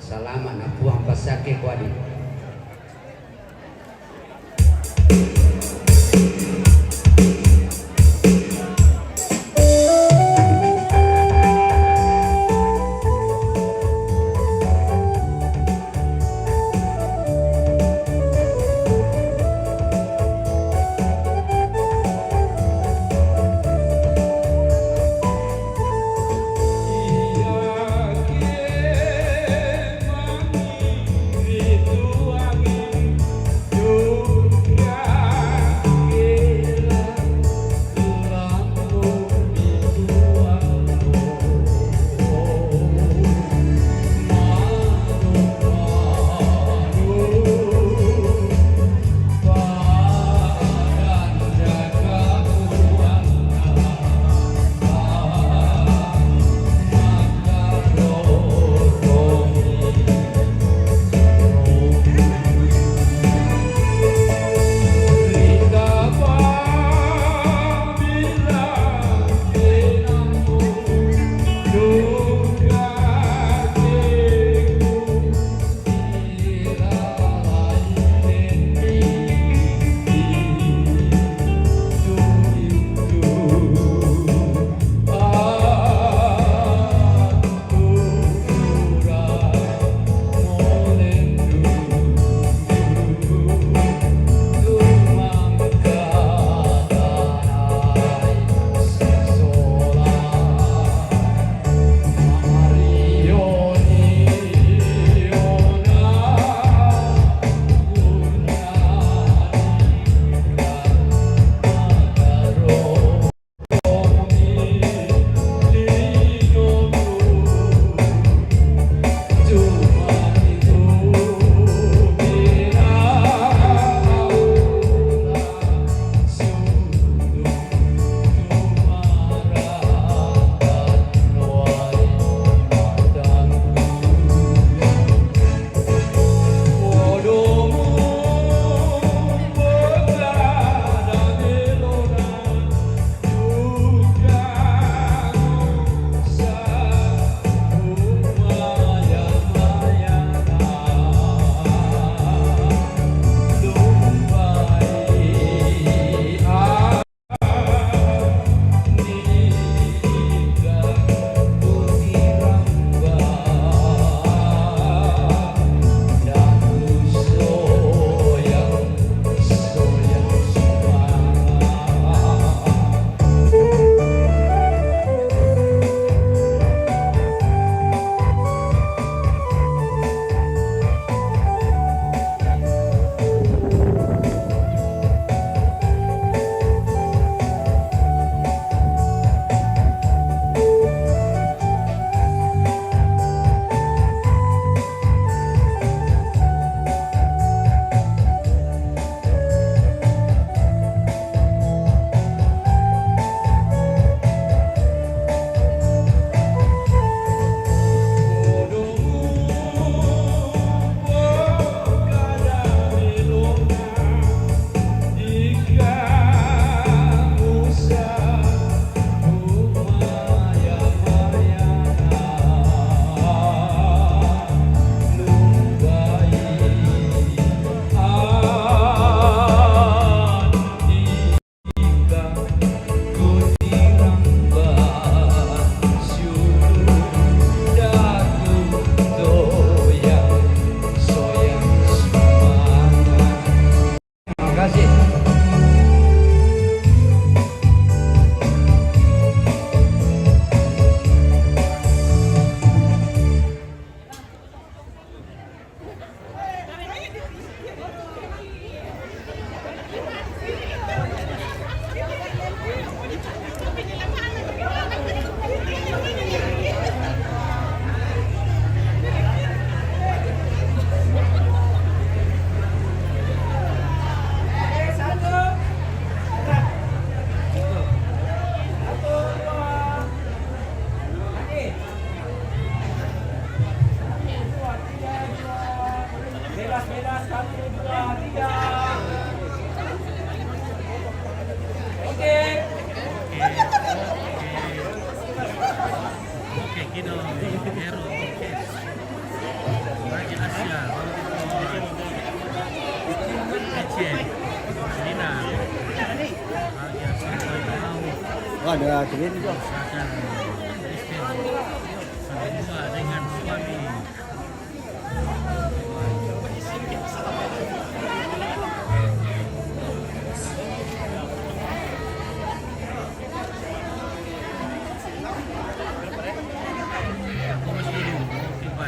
Salamat na puang pasake kuadi. Itu Kino Hero Orkes Raja Asia Aceh Lina Raja Sampai Mau Wah, ada keren juga. Akan Kristen sampai dua dengan suami aku masih dulu tiba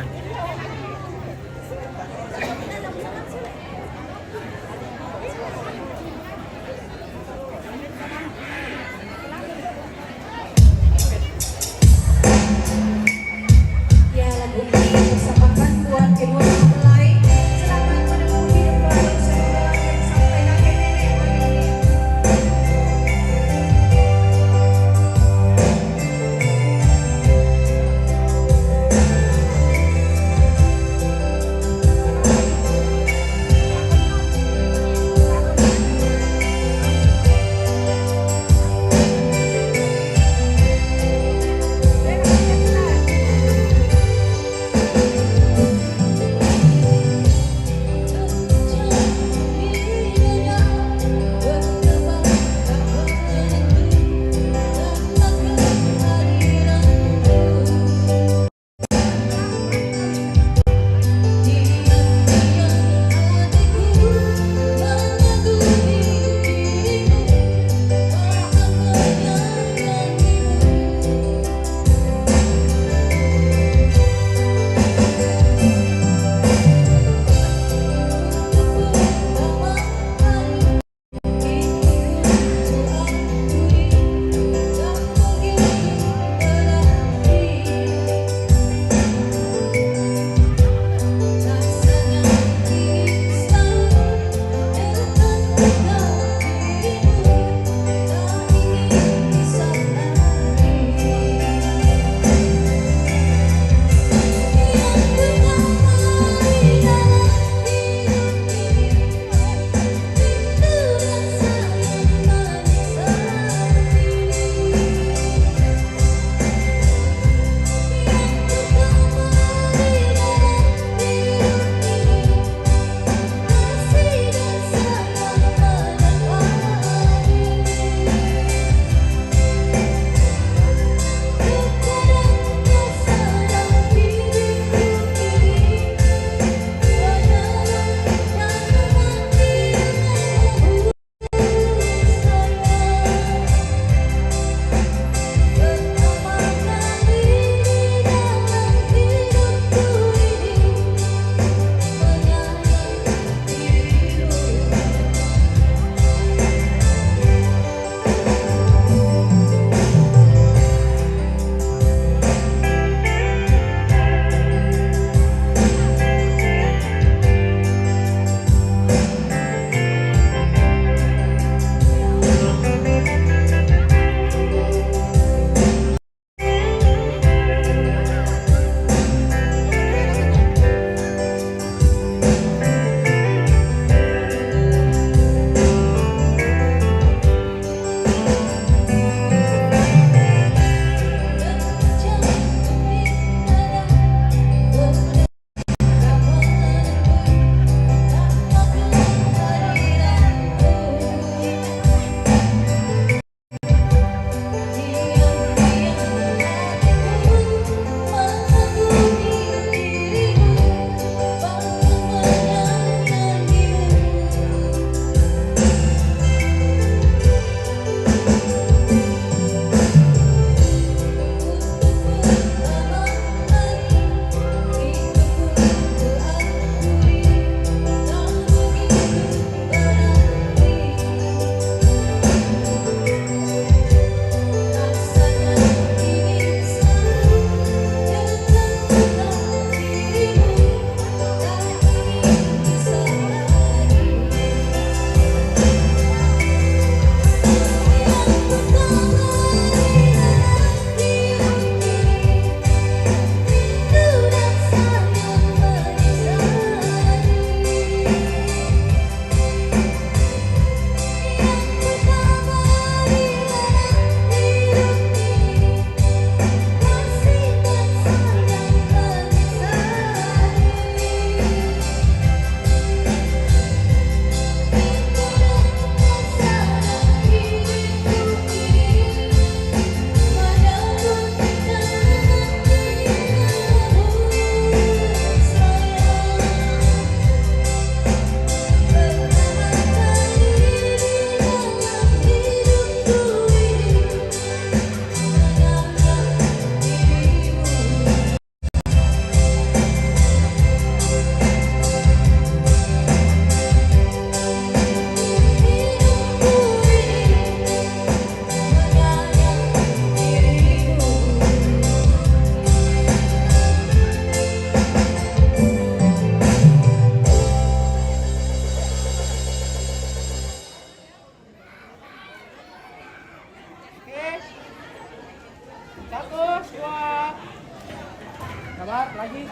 Sabar, lagi.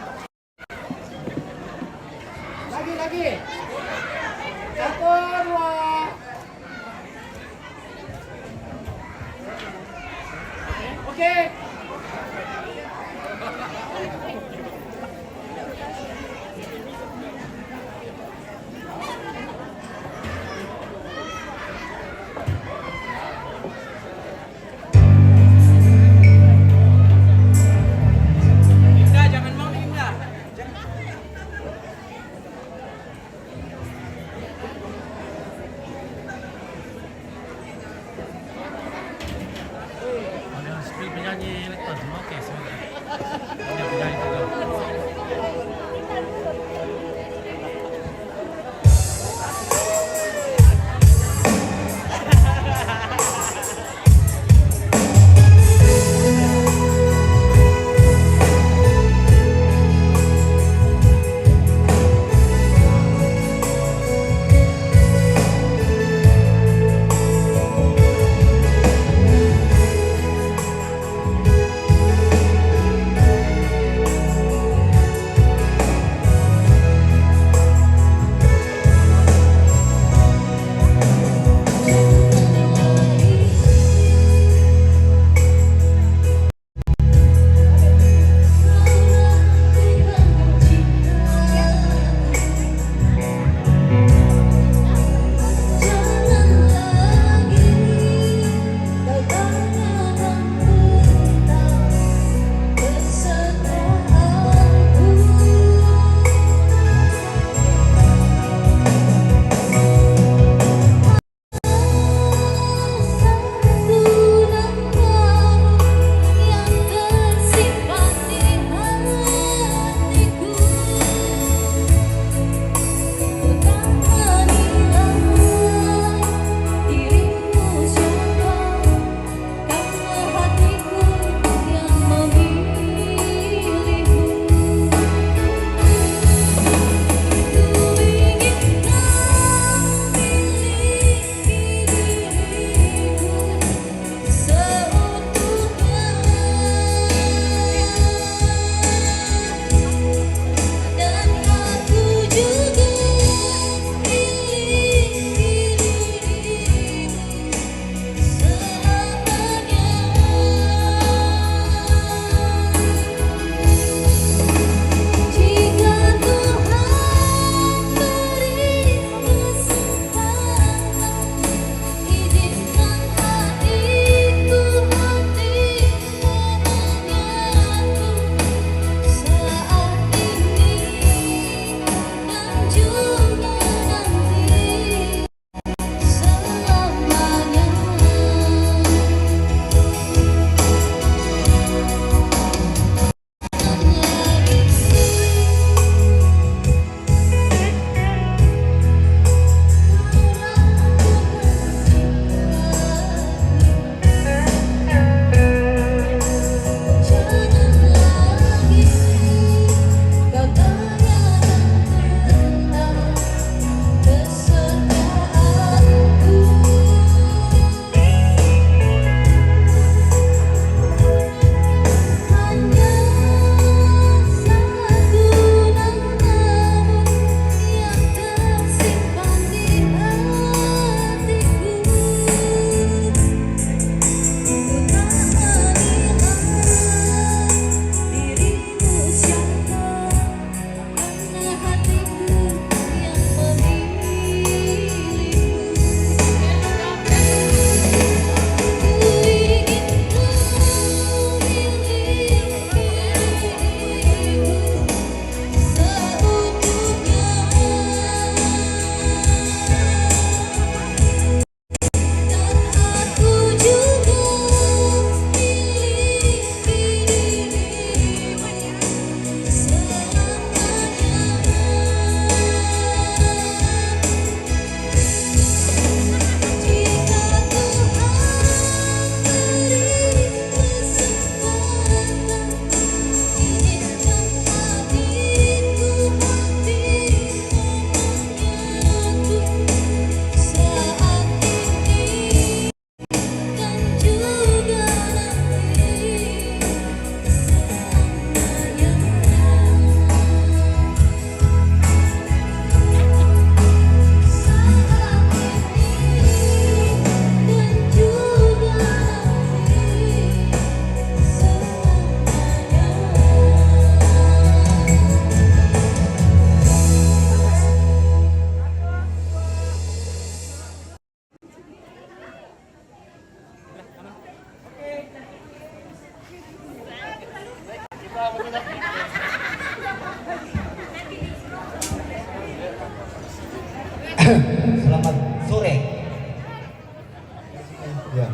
Lagi. 1, 2. Oke. Indah, jangan mau Indah. Ada skill penyanyi Selamat sore. Ya.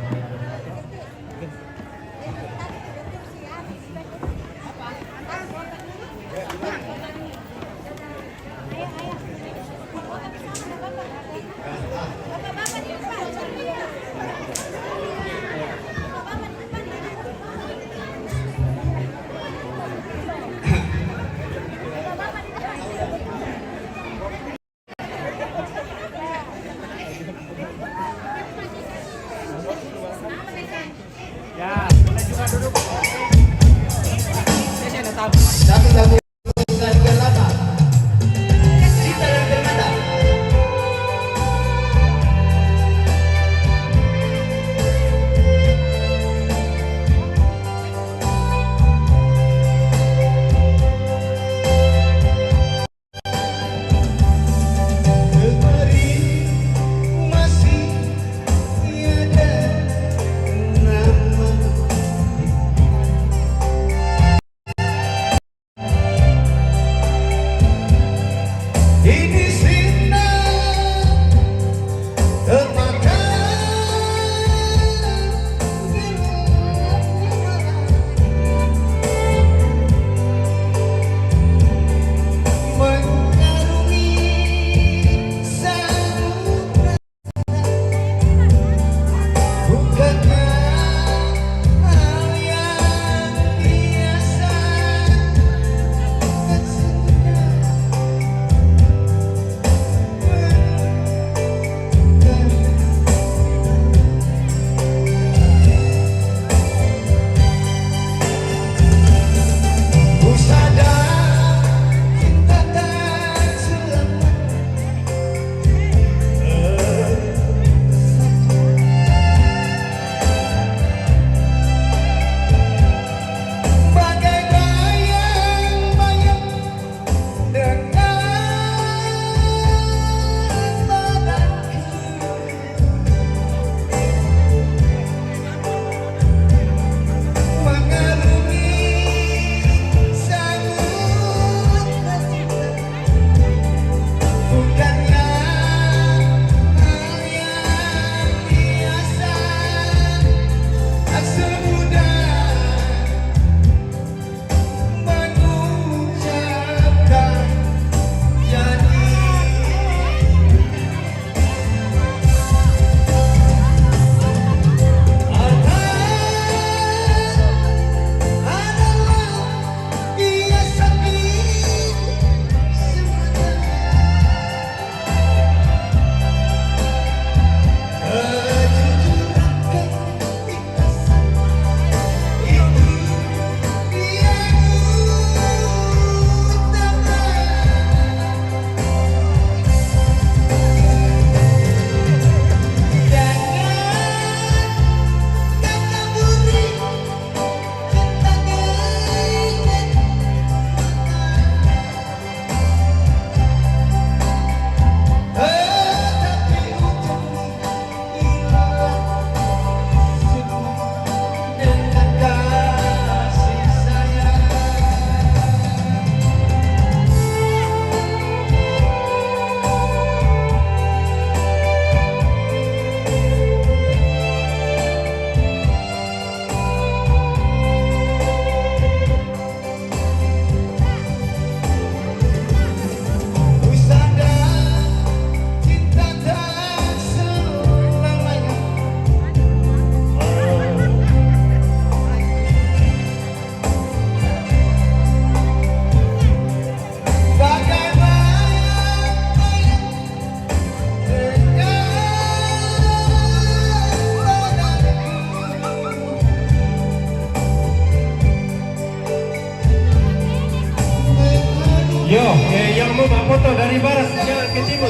Yo, yang mau foto dari barat ke timur.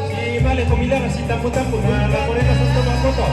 Si Male Komilang, si Tampu-Tampu, na la Morena untuk foto.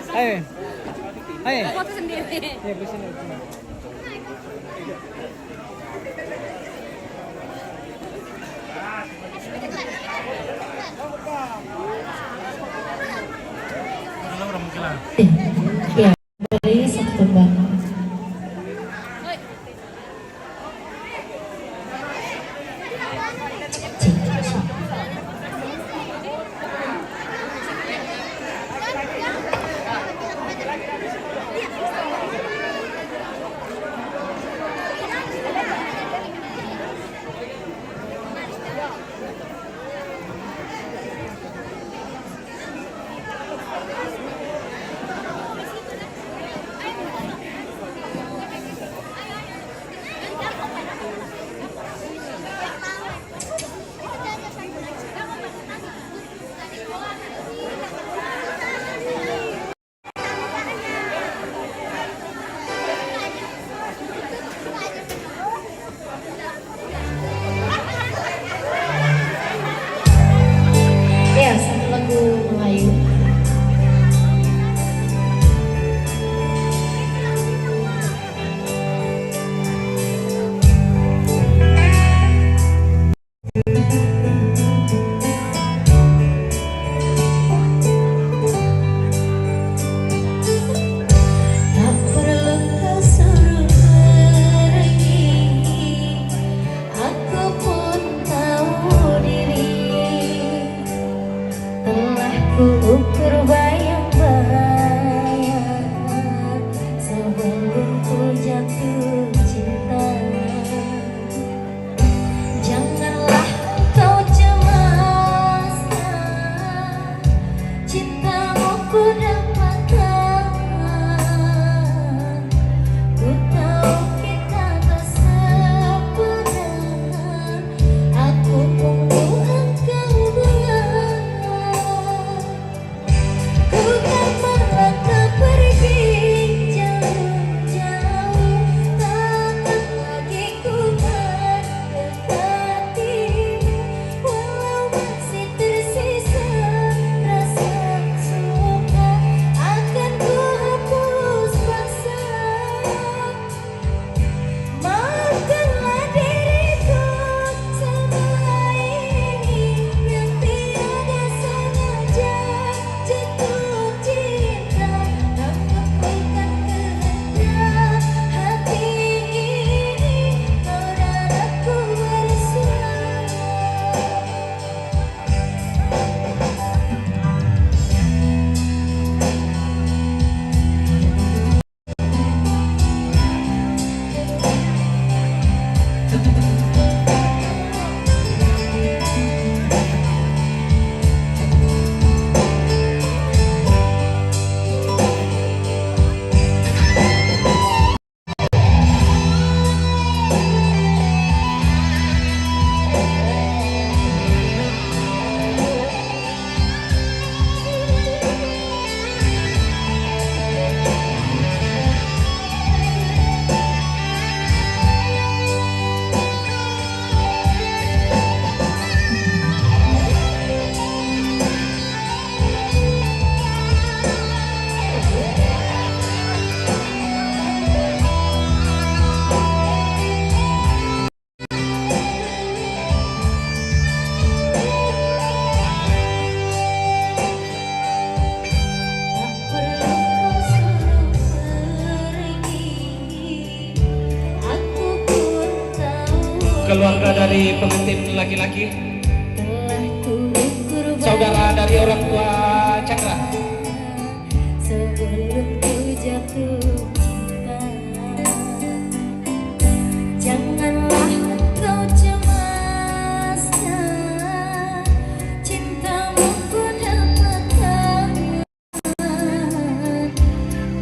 Ayo. Ayo. Foto sendiri. Ya, bersini. Ya, dari satu tembakan. Ya, satu lagu Melayu. Tak perlu kau suruh pergi, aku pun tahu diri. Telah kuukur bayang-bayang sebelum ku jatuh cinta. Janganlah kau cemaskan, cintamu ku dapatkan. Ku tahu kita tak sepadan, aku pun bukan kau bukan. Ku tak melangkah pergi jauh-jauh, takkan lagi ku mendekatimu. Walau masih tersisa rasa suka, akan ku hapus paksa. Maafkanlah diriku semua ini yang tiada sengaja jatuh cinta. Lakukan kehendak hati ini, kau dan aku bersama. Keluarga dari pengantin laki-laki, saudara dari orang tua Cakra. Sebelum ku jatuh cinta, janganlah kau cemaskan, cintamu ku dapatkan.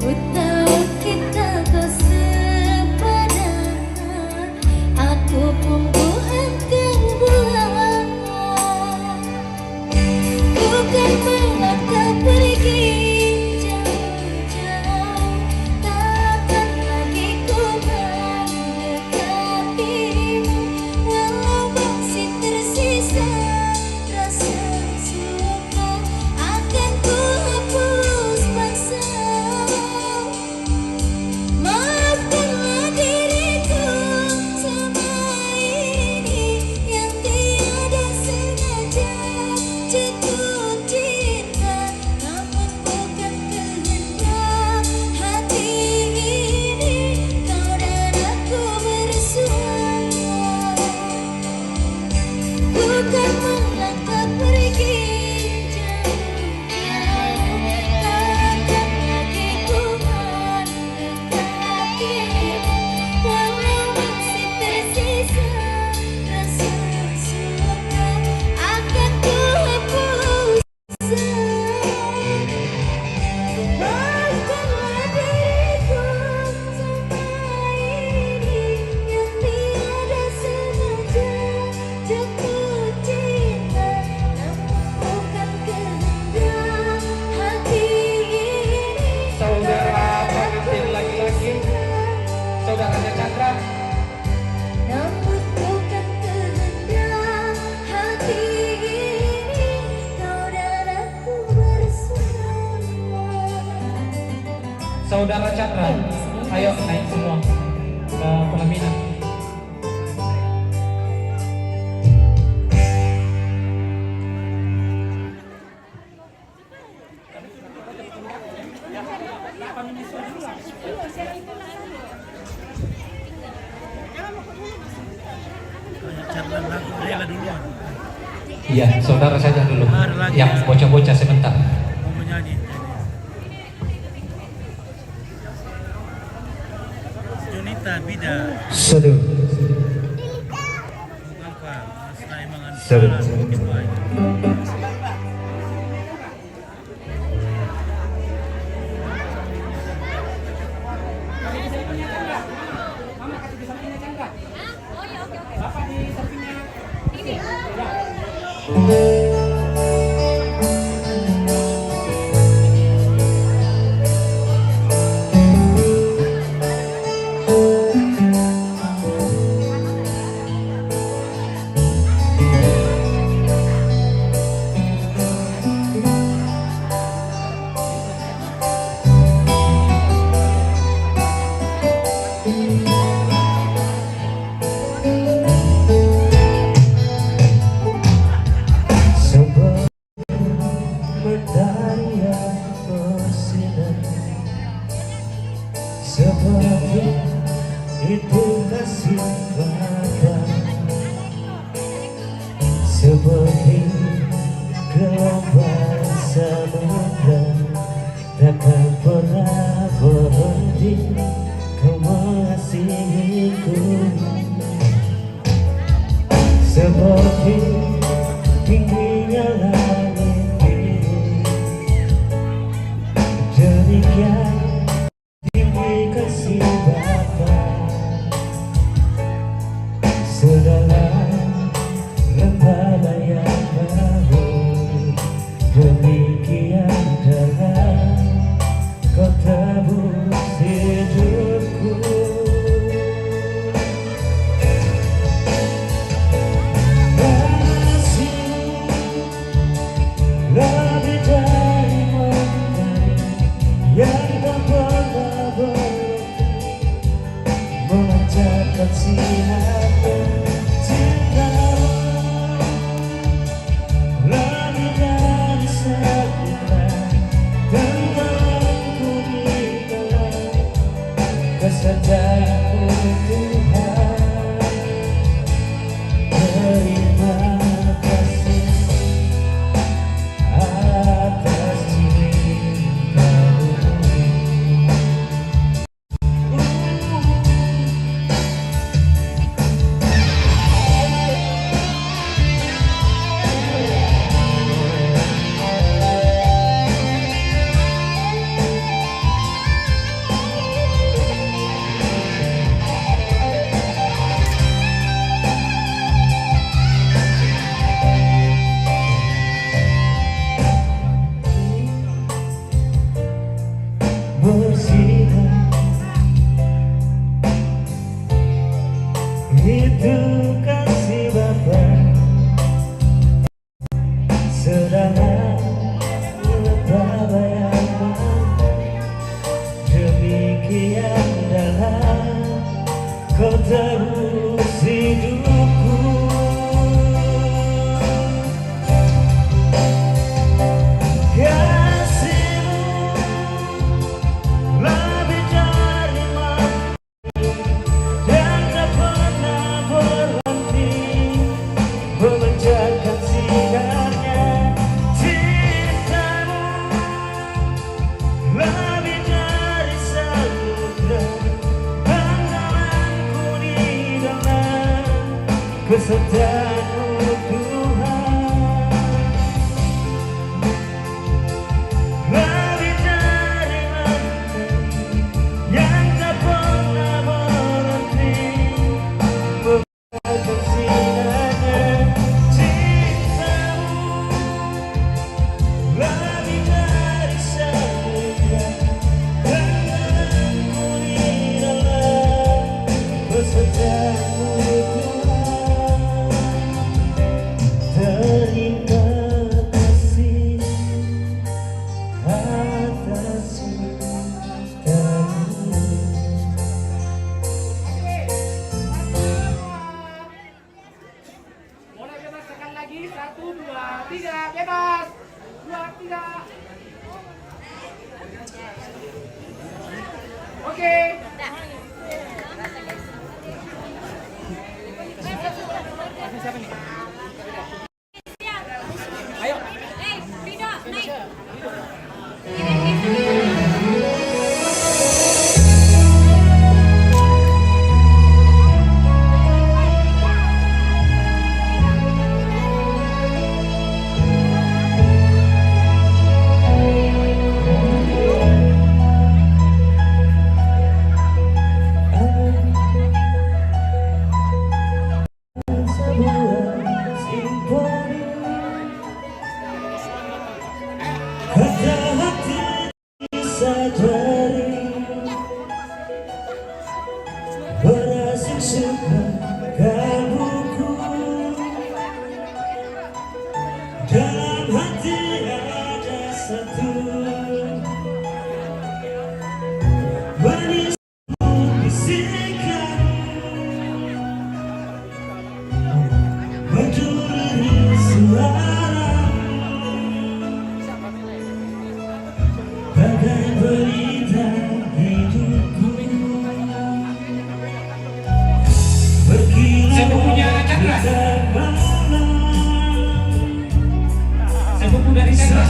Ku tahu kita tak sepadan, aku pun bukan kau bukan. Bukan Saudara Chandra, ayo naik semua ke pelaminan. Iya, saudara saja dulu. Yang bocah-bocah sebentar. Mau menyanyi. Junita Bida. Seru. Apa? Saya mengantar Seru. sedikit baik. Seperti itu kasih Bapa, seperti gelombang samudra, takkan pernah berhenti kau mengasihiku. Seperti tingginya langit biru, demikian kasih Bapa, sedalam lembaga yang baru, demikian dalam kau tebus hidupku. Kasih lebih dari mentari yang tak pernah memancarkan sinarnya, cintamu lebih dari sebulan tenggelamku di dalam kesadaranku Tuhan. Terima kasih atas cintamu. Itu kasih Bapa, sedalam lembaga yang baru, demikian dalam kau terus hidupku. Memancarkan sinarnya, cintamu lebih dari samudra, tenggelamku di dalam kesetiaan-Mu Tuhan. Lebih dari mentari yang tak pernah berhenti, memancarkan sinarnya. Lebih dari samudra, tenggelamku di dalam kesetiaan-Mu Tuhan. Sepupunya Chandra. Sepupu dari Chandra.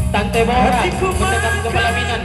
Tante Bora mendekat ke pelaminan.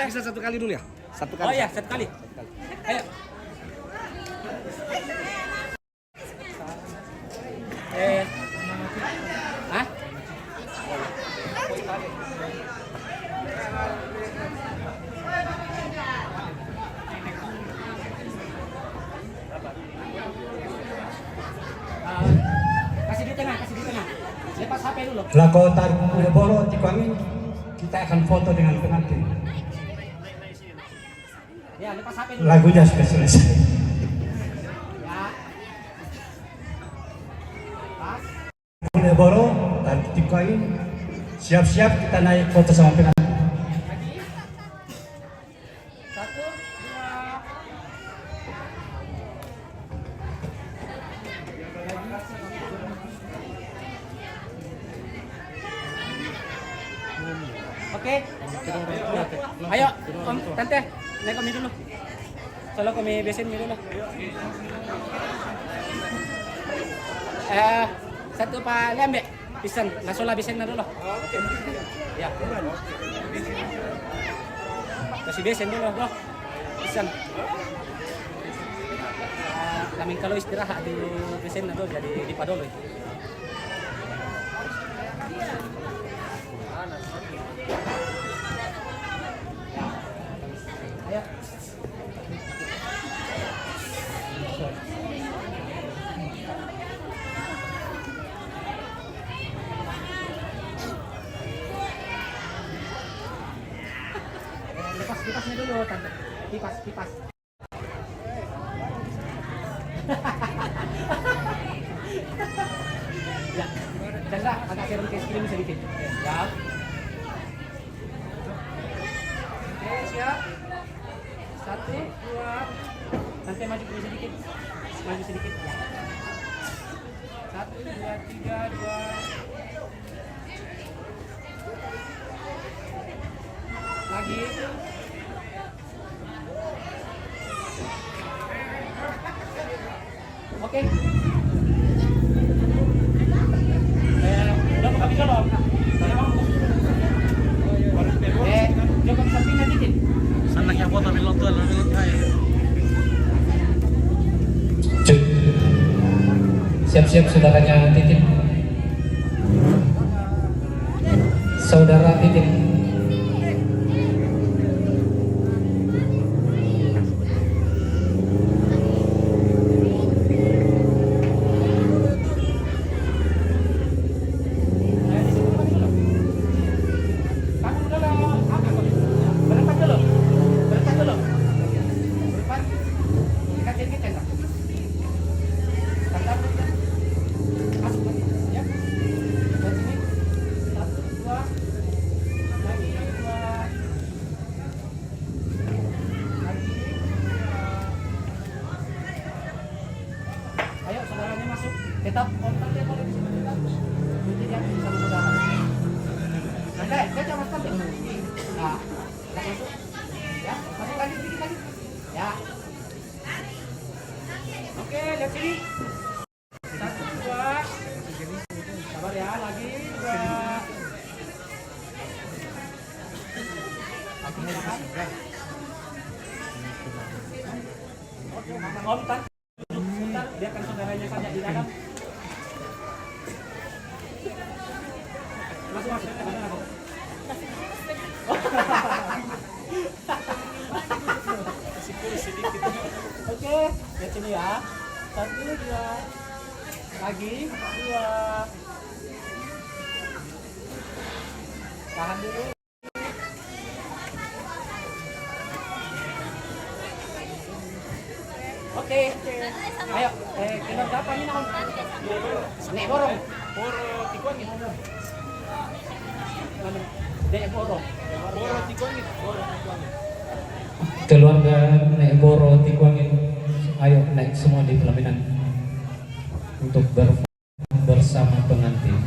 Bisa satu kali dulu ya? Satu kali. Oh iya, satu kali. Ayo. Hah? Kasih di tengah, kasih di tengah. Lepas HP dulu. Lagu Tarik Boro Tikwangi, kita akan foto dengan pengantin. Ya, lepas HP dulu. Lagunya sudah selesai. Boro dan Tikwangi, siap-siap kita naik foto sama pengantin. Satu, dua. Oke. Ayo, Om, Tante, naik kami dulu. Solo kami besin dulu. Satu Pak Lembe, pisan, nasola besin na dulu. Ya. Kasih besin dulu, bro. Pisan. Kami kalau istirahat di besin na dulu, jadi di Padolo. Ayo. Kipasnya dulu, Tante. Kipas. Ya, Chandra, agak turun ke screen sedikit. Ya. Oke, siap. 1, 2. Nanti maju sedikit. Maju sedikit. Ya. 1, 2, 3, 2. Lagi. Oke. Udah buka bisa dong. Coba sampingnya dikit. Sanaknya foto bilog tuh, bilog kayak. Cuk. Siap-siap saudaranya Titin. Saudara Titin. Tetap kontaknya kalau di sini tetap. Jadi yang bisa saudara. Nanti, saya coba stop. Nah, masuk. Ya, masuk lagi sedikit lagi. Ya. Oke, lihat sini. 1, 2. Sabar ya, lagi 2. Om, sebentar, biarkan saudaranya saja di dalam. Masuk. Oke, lihat sini ya. 1, 2. Lagi 2. Tahan dulu. Oke. Ayo, kita berapa ini Om? Nek borong. Boro tikuangin. Dek borong. Boro tikuangin. Keluarga Nek Boro Tikuangin, ayo naik semua di pelaminan untuk bersama pengantin.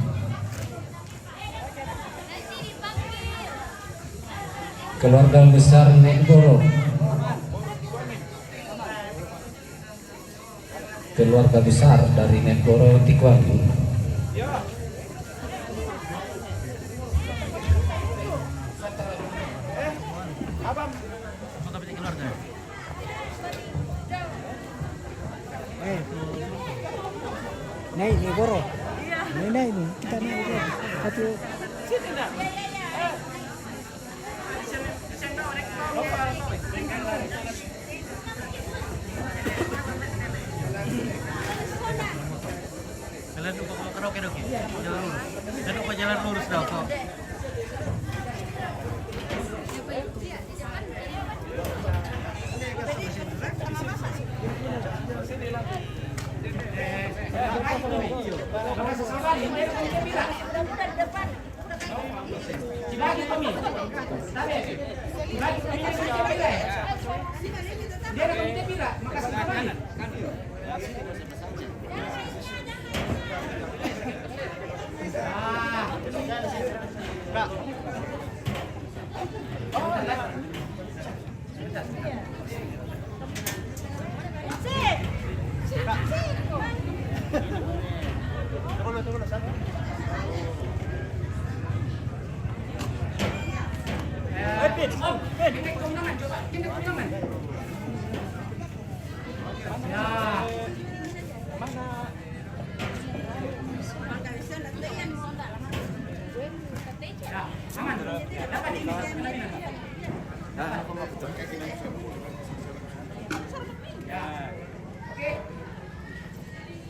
Keluarga besar Nek Boro, keluarga besar dari Nek Boro Tikuangin. Abang, foto punya keluarga. Naik Boro. Naik nih, kita naik dulu. Satu. Jalan dulu kalau karaoke dong. Jalan lurus. Duduk ke jalan lurus dong kok. Oh,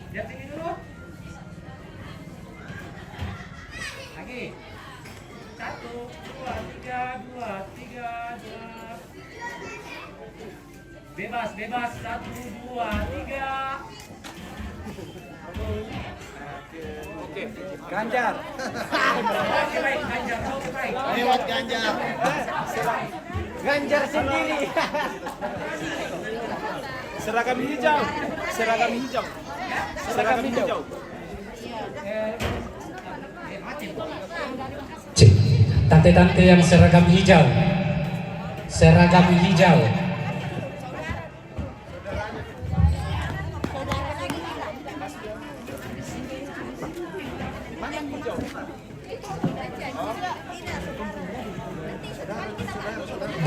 Lihat sini dulu. Lagi. 1, 2, 3, 2, 3, 2. Bebas, bebas. 1, 2, 3. Oke. Ganjar. Oke, baik. Ganjar. Oke, baik. Lewat Ganjar. Ganjar sendiri. Seragam hijau. Seragam hijau. Seragam hijau. Cik, tante-tante yang seragam hijau. Seragam hijau.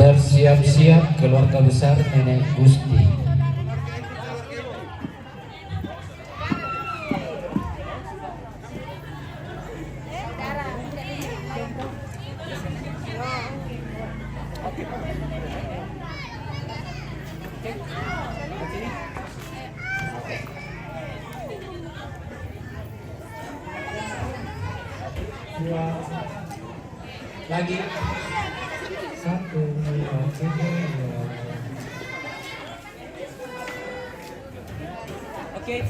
Bersiap-siap keluarga besar Nenek Gusti. Dua. Lagi. 1, 2, 3, 2. Oke.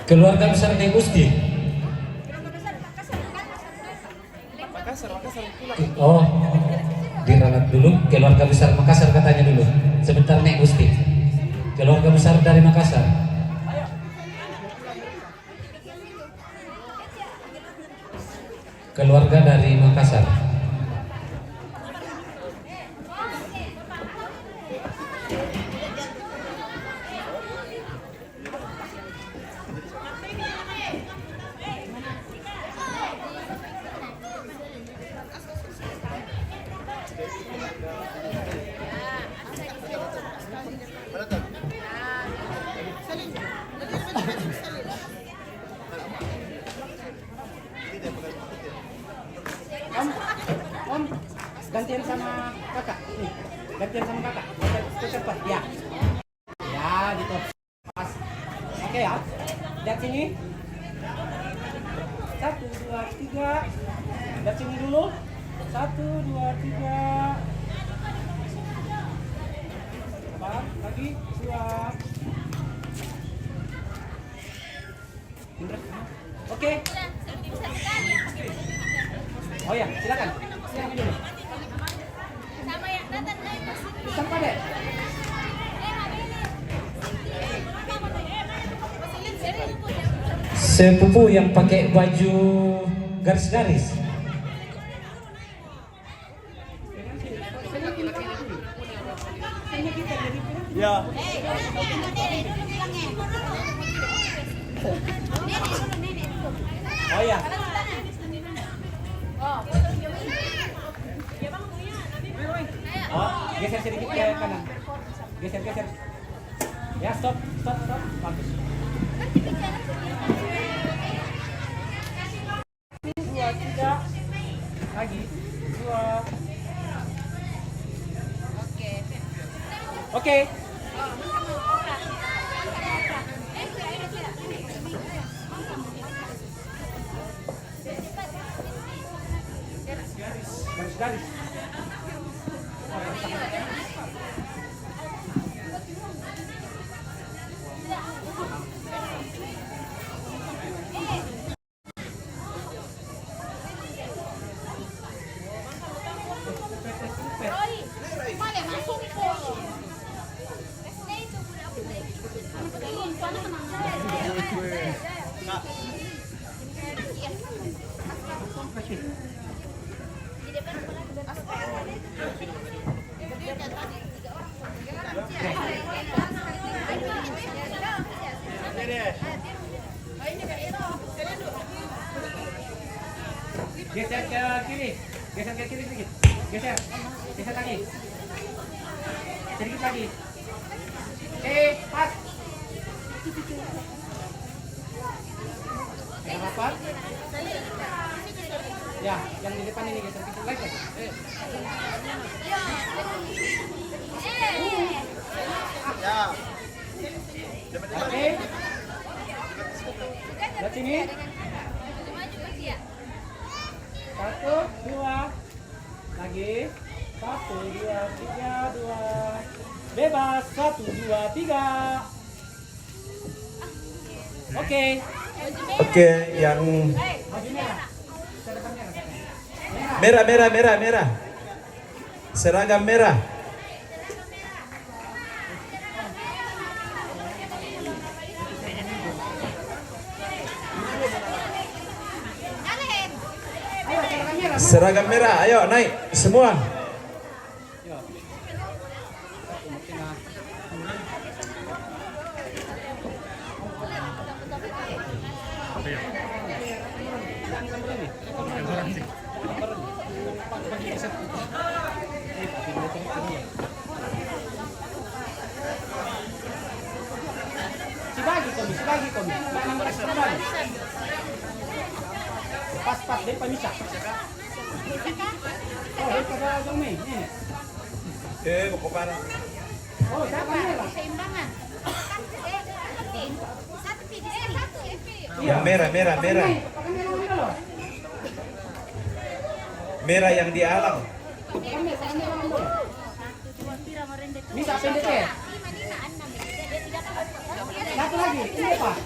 Keluarga besar Nenek Gusti. Oh, diralat dulu. Keluarga besar Makassar katanya dulu. Sebentar Nek Gusti. Keluarga besar dari Makassar. Keluarga dari Makassar. Om, gantian sama kakak. Nih, gantian sama kakak. Ke cepat, ya. Ya, gitu. Pas. Oke ya. Lihat sini. 1, 2, 3. Lihat sini dulu. 1, 2, 3. Sabar, lagi. 2. Oke. Oh ya, silakan. Silakan dulu. Sama ya, Nathan Siapa deh? Sepupu yang pakai baju garis-garis. Ya. Oh ya. Oh, geser sedikit ke kanan. Geser. Ya, stop. Bagus. 2, 3. Lagi. 2. Oke. Garis. sedikit lagi. Pas. Yang rapat. Ya, yang di depan ini geser sedikit lagi. Ya. Oke. Lihat sini. 1, 2. Lagi. 1, 2, 3, 2. Bebas. 1, 2, 3. Oke. Oke, yang merah. Seragam merah. Seragam merah, ayo naik semua. Sibagi komi. Pas deh pemisah. Oh, pada agak nih. Mau para. Oh, siapa nih? Keseimbangan. Yang merah. Merah yang di alam. Bisa pendek ya? Satu lagi, ini Pak.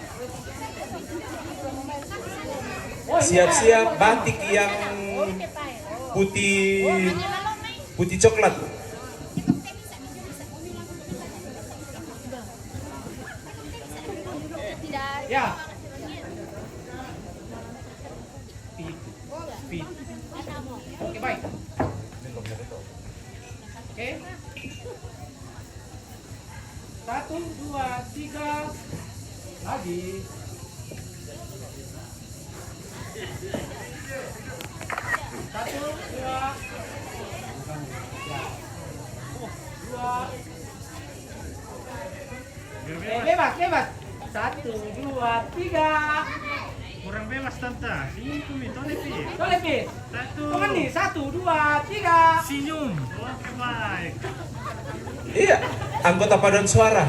Siap-siap batik yang putih coklat. Ya. Oke, baik. Oke. 1, 2, 3. Lagi. 1, 2. 2. Bebas. 1, 2, 3. Kurang bebas tante. Senyum kumi, tolepis. Tolepis. 1. Kapan nih? 1, 2, 3. Senyum. Oke, baik. Iya, anggota paduan suara.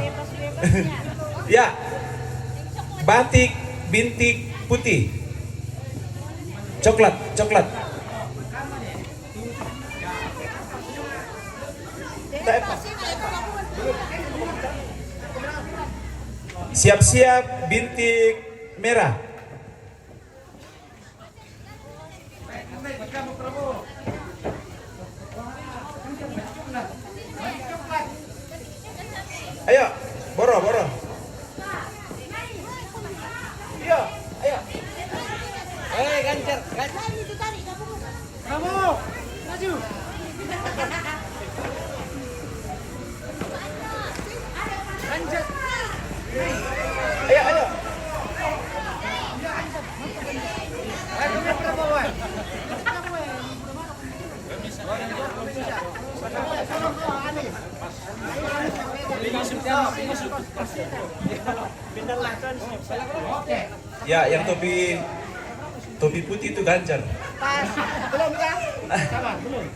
Ya, batik bintik putih, coklat. Siap-siap bintik merah. Ayo, boro. Ayo. Ganjar. Kamu, maju. Ganjar. Ayo. Ya, yang topi putih itu Ganjar. Belum ya? Sabar, belum.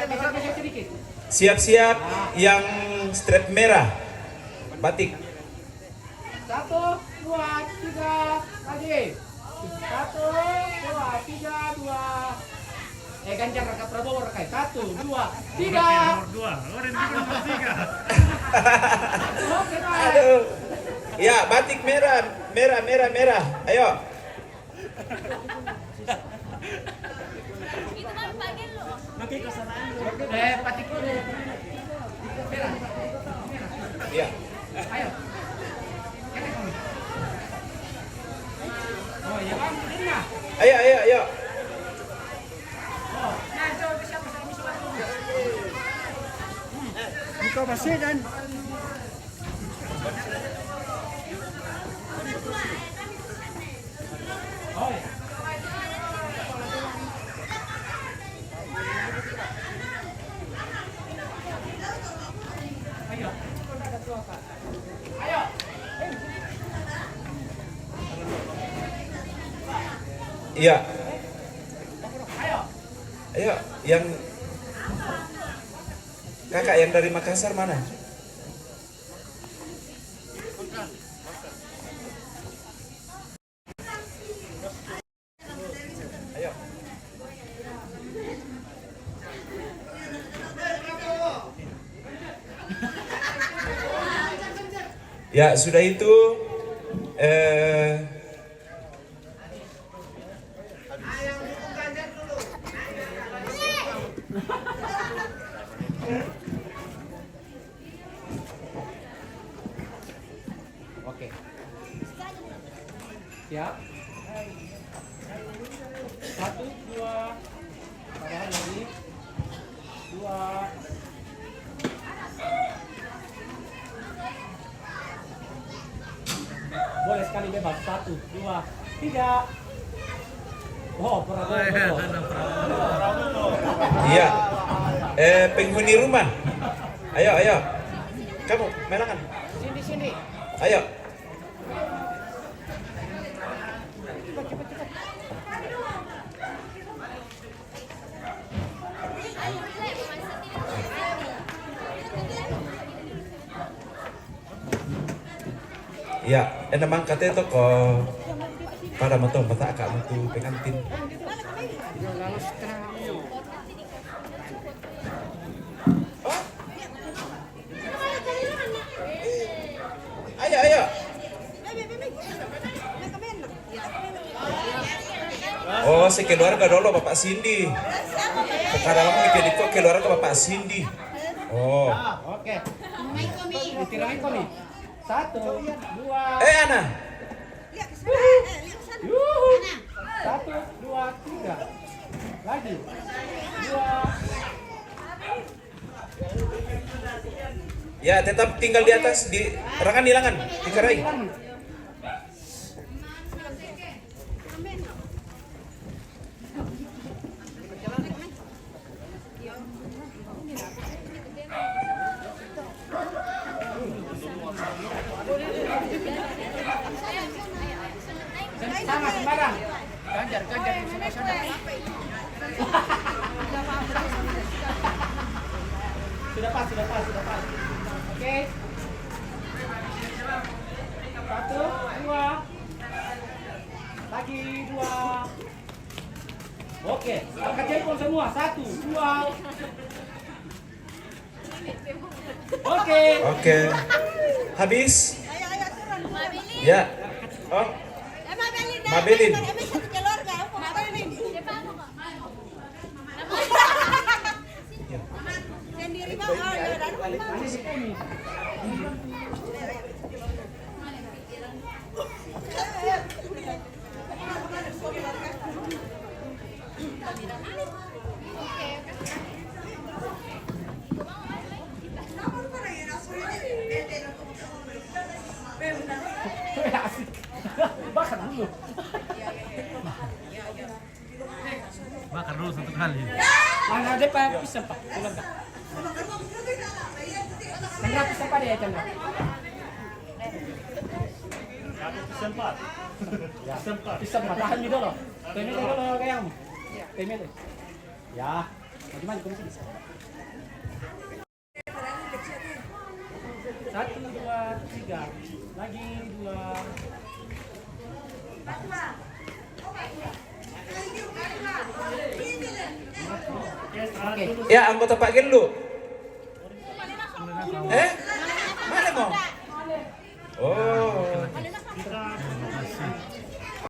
Geser sedikit. Siap-siap yang strap merah, batik. 1, 2, 3. Lagi. 1, 2, 3, 2. Ganjar Raka Prabowo rekai. 1, 2, 3. Nomor 2. Orang di nomor 3. Oke, baik. Aduh. Ya, batik merah. Ayo. Batik dulu. Merah. Ya. Ayo. Oh, ya kan, dengar. Ayo. Nah, coba siapa Ikaw masih dan Iya. Ayo, yang kakak yang dari Makassar mana? Ayo. Ya, sudah itu Oke. Siap. 1, 2. Tahan lagi. 2. Boleh sekali bebas. 1, 2, 3. Oh, iya. Penghuni rumah. Ayo. Kamu melangan. Sini. Ayo. Ya, namang kate to ko para mo to bata ka mo to pengantin. Ayo. Oh, si keluarga dulu Bapak Cindy. Sekarang lama mikir kok keluarga Bapak Cindy. Oh. Oke. Ditirain kok nih. 1, 2. Ana. 1, 2, 3. Lagi. 2. Ya, tetap tinggal di atas di rangan dikarai. Sama sembarang. Ganjar di sana. Sudah pas. Oke. 1, 2. Lagi 2. Oke, angkat jempol semua. 1, 2. Oke. Habis? Ya. Oh. Mabelin. Bakar dulu 1 kali. Mana ada Pak pisah Pak? Pulang enggak? Chandra pisah Pak dia Chandra. Pisah tahan dulu loh. Temel dulu kayakmu. Temel. Ya, gimana kamu bisa? 1, 2, 3. Lagi 2. Ya, anggota Pak Gelu. Mana mau?